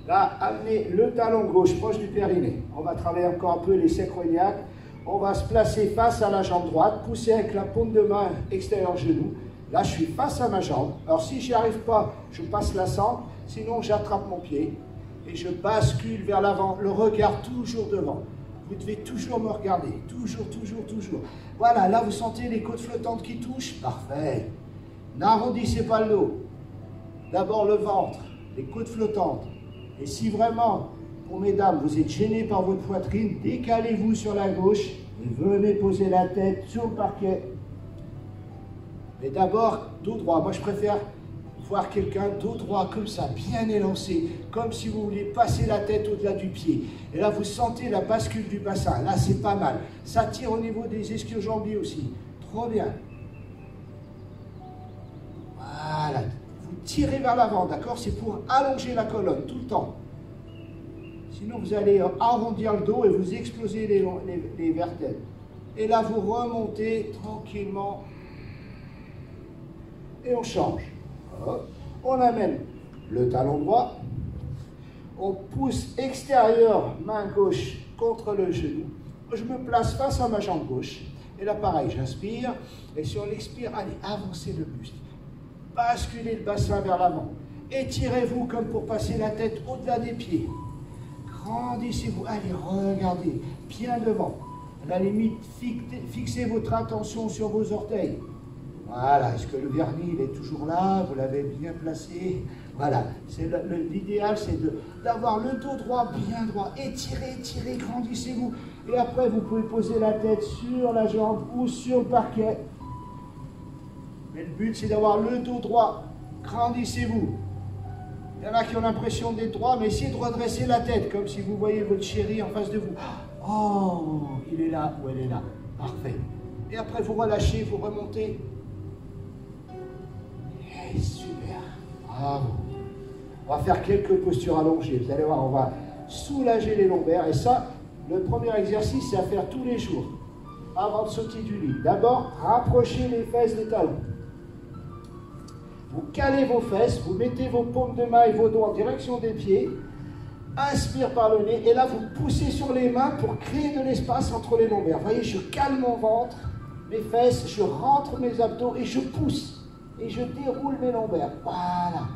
Là, amenez le talon gauche proche du périnée. On va travailler encore un peu les sacroiliacs. On va se placer face à la jambe droite, pousser avec la paume de main extérieure genou. Là, je suis face à ma jambe. Alors, si j'y arrive pas, je passe la sangle. Sinon, j'attrape mon pied et je bascule vers l'avant. Le regard toujours devant. Vous devez toujours me regarder. Toujours, toujours, toujours. Voilà, là, vous sentez les côtes flottantes qui touchent. Parfait. N'arrondissez pas le dos. D'abord le ventre, les côtes flottantes. Et si vraiment, pour mesdames, vous êtes gêné par votre poitrine, décalez-vous sur la gauche et venez poser la tête sur le parquet. Mais d'abord, dos droit. Moi, je préfère voir quelqu'un dos droit comme ça, bien élancé, comme si vous vouliez passer la tête au-delà du pied. Et là, vous sentez la bascule du bassin. Là, c'est pas mal. Ça tire au niveau des ischio-jambiers aussi. Trop bien. Voilà. Vous tirez vers l'avant, d'accord? C'est pour allonger la colonne tout le temps. Sinon, vous allez arrondir le dos et vous explosez les vertèbres. Et là, vous remontez tranquillement. Et on change. On amène le talon droit. On pousse extérieur, main gauche contre le genou. Je me place face à ma jambe gauche. Et là, pareil, j'inspire. Et si on expire, allez, avancez le buste. Basculez le bassin vers l'avant. Étirez-vous comme pour passer la tête au-delà des pieds. Grandissez-vous. Allez, regardez. Bien devant. À la limite, fixez votre attention sur vos orteils. Voilà, est-ce que le vernis il est toujours là? Vous l'avez bien placé? Voilà, l'idéal c'est d'avoir le dos droit bien droit. Étirez, étirez, grandissez-vous. Et après, vous pouvez poser la tête sur la jambe ou sur le parquet. Mais le but c'est d'avoir le dos droit. Grandissez-vous. Il y en a qui ont l'impression d'être droit, mais essayez de redresser la tête, comme si vous voyez votre chéri en face de vous. Oh, il est là ou elle est là. Parfait. Et après, vous relâchez, vous remontez. Super, bravo. On va faire quelques postures allongées. Vous allez voir, on va soulager les lombaires. Et ça, le premier exercice, c'est à faire tous les jours, avant de sauter du lit. D'abord, rapprochez les fesses des talons. Vous calez vos fesses, vous mettez vos paumes de main et vos doigts en direction des pieds. Inspire par le nez. Et là, vous poussez sur les mains pour créer de l'espace entre les lombaires. Vous voyez, je cale mon ventre, mes fesses, je rentre mes abdos et je pousse. Et je déroule mes lombaires. Voilà.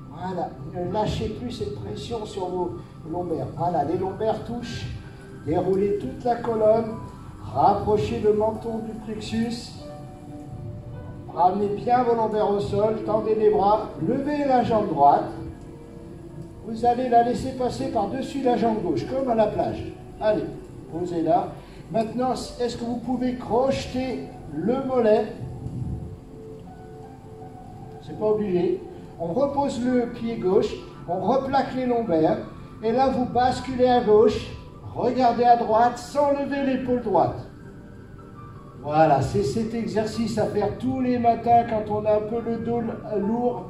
Voilà. Ne lâchez plus cette pression sur vos lombaires. Voilà. Les lombaires touchent. Déroulez toute la colonne. Rapprochez le menton du plexus. Ramenez bien vos lombaires au sol. Tendez les bras. Levez la jambe droite. Vous allez la laisser passer par-dessus la jambe gauche, comme à la plage. Allez, posez-la. Maintenant, est-ce que vous pouvez crocheter le mollet? C'est pas obligé. On repose le pied gauche, on replaque les lombaires, et là vous basculez à gauche, regardez à droite sans lever l'épaule droite. Voilà, c'est cet exercice à faire tous les matins quand on a un peu le dos lourd.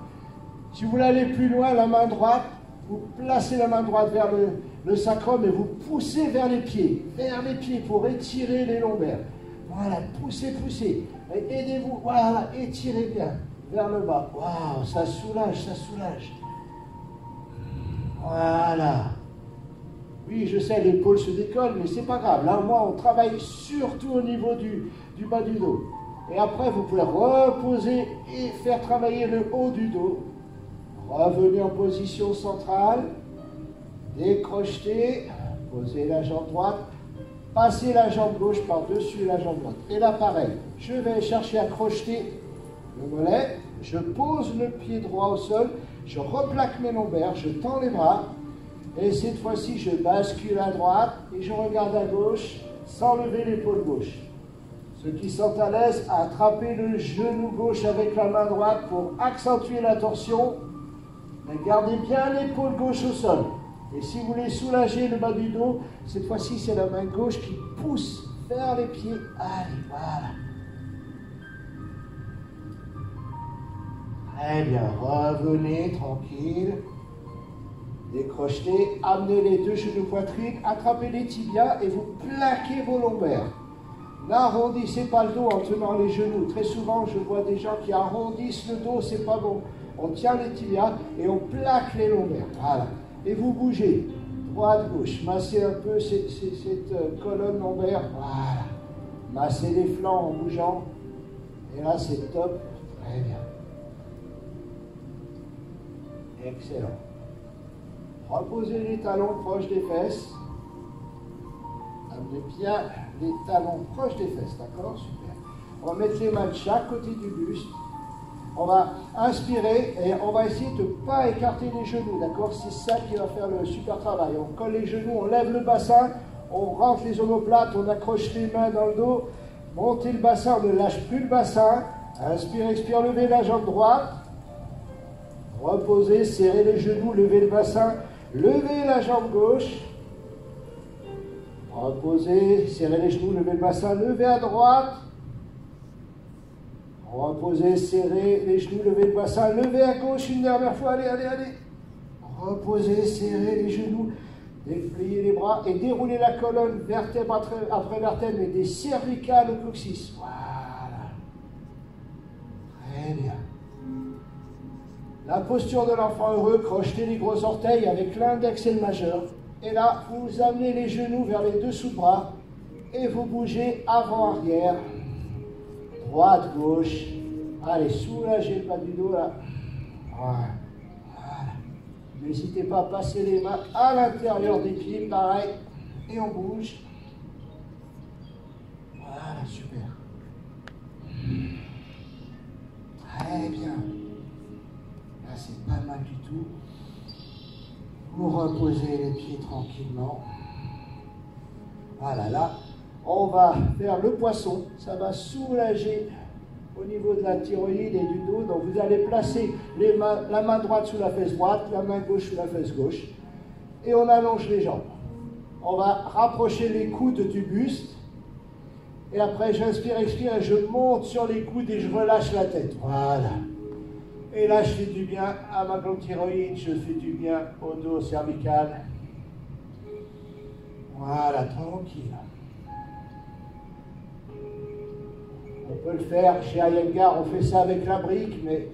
Si vous voulez aller plus loin, la main droite, vous placez la main droite vers le sacrum et vous poussez vers les pieds pour étirer les lombaires. Voilà, poussez, poussez. Aidez-vous, voilà, étirez bien. Vers le bas. Waouh, ça soulage, ça soulage. Voilà. Oui, je sais, l'épaule se décolle, mais c'est pas grave. Là, moi, on travaille surtout au niveau du bas du dos. Et après, vous pouvez reposer et faire travailler le haut du dos. Revenez en position centrale. Décrochetez. Posez la jambe droite. Passez la jambe gauche par-dessus la jambe droite. Et là, pareil. Je vais chercher à crocheter le mollet, je pose le pied droit au sol, je replaque mes lombaires, je tends les bras, et cette fois-ci, je bascule à droite et je regarde à gauche sans lever l'épaule gauche. Ceux qui sont à l'aise, attrapez le genou gauche avec la main droite pour accentuer la torsion, mais gardez bien l'épaule gauche au sol. Et si vous voulez soulager le bas du dos, cette fois-ci, c'est la main gauche qui pousse vers les pieds. Allez, voilà. Très bien, revenez tranquille. Décrochez, amenez les deux genoux poitrine, attrapez les tibias et vous plaquez vos lombaires. N'arrondissez pas le dos en tenant les genoux. Très souvent, je vois des gens qui arrondissent le dos, c'est pas bon. On tient les tibias et on plaque les lombaires. Voilà. Et vous bougez, droite, gauche. Massez un peu cette colonne lombaire. Voilà. Massez les flancs en bougeant. Et là, c'est top. Très bien. Excellent. Reposez les talons proches des fesses. Amenez bien les talons proches des fesses, d'accord? Super. On va mettre les mains de chaque côté du buste. On va inspirer et on va essayer de ne pas écarter les genoux, d'accord? C'est ça qui va faire le super travail. On colle les genoux, on lève le bassin, on rentre les omoplates, on accroche les mains dans le dos. Montez le bassin, on ne lâche plus le bassin. Inspire, expire, levez la jambe droite. Reposez, serrez les genoux, levez le bassin. Levez la jambe gauche. Reposez, serrez les genoux, levez le bassin, levez à droite. Reposez, serrez les genoux, levez le bassin, levez à gauche une dernière fois, allez, allez, allez. Reposez, serrez les genoux, dépliez les bras et déroulez la colonne vertèbre après vertèbre, mais des cervicales au coccyx. Voilà. Très bien. La posture de l'enfant heureux, crochetez les gros orteils avec l'index et le majeur. Et là, vous amenez les genoux vers les dessous de bras et vous bougez avant-arrière, droite, gauche. Allez, soulagez le bas du dos là. Voilà. N'hésitez pas à passer les mains à l'intérieur des pieds, pareil. Et on bouge. Voilà, super. Très bien. Là, c'est pas mal du tout. Vous reposez les pieds tranquillement. Voilà, là, on va faire le poisson. Ça va soulager au niveau de la thyroïde et du dos. Donc, vous allez placer la main droite sous la fesse droite, la main gauche sous la fesse gauche. Et on allonge les jambes. On va rapprocher les coudes du buste. Et après, j'inspire, expire et je monte sur les coudes et je relâche la tête. Voilà. Et là, je fais du bien à ma glande thyroïde, je fais du bien au dos cervical. Voilà, tranquille. On peut le faire chez Iyengar, on fait ça avec la brique, mais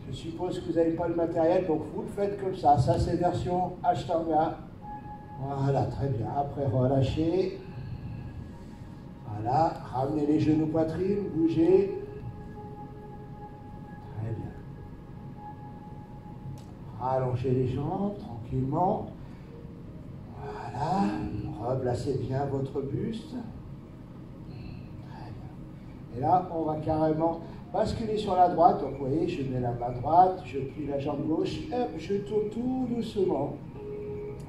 je suppose que vous n'avez pas le matériel, donc vous le faites comme ça. Ça, c'est version Ashtanga. Voilà, très bien. Après, relâchez. Voilà, ramenez les genoux poitrine, bougez. Très bien. Allongez les jambes tranquillement. Voilà. Replacez bien votre buste. Très bien. Et là, on va carrément basculer sur la droite. Donc, vous voyez, je mets la main droite, je plie la jambe gauche, hop, je tourne tout doucement.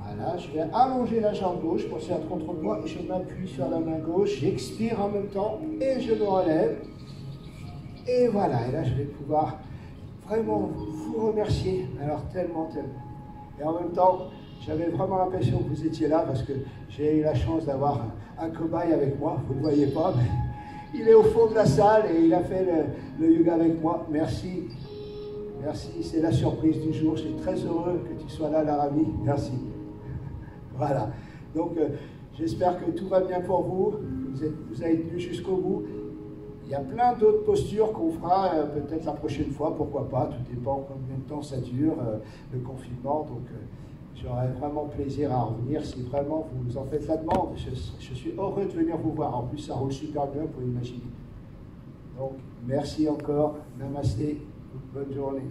Voilà, je vais allonger la jambe gauche pour faire contre moi et je m'appuie sur la main gauche, j'expire en même temps et je me relève. Et voilà, et là, je vais pouvoir vraiment vous remercier, alors tellement. Et en même temps, j'avais vraiment l'impression que vous étiez là parce que j'ai eu la chance d'avoir un cobaye avec moi, vous ne le voyez pas, mais il est au fond de la salle et il a fait le yoga avec moi. Merci, merci, c'est la surprise du jour, je suis très heureux que tu sois là, Larami, merci. Voilà, donc j'espère que tout va bien pour vous, vous avez tenu jusqu'au bout. Il y a plein d'autres postures qu'on fera peut-être la prochaine fois, pourquoi pas, tout dépend combien de temps ça dure, le confinement, donc j'aurai vraiment plaisir à revenir si vraiment vous en faites la demande. Je suis heureux de venir vous voir, en plus ça roule super bien, vous pouvez imaginer. Donc merci encore, namasté, bonne journée.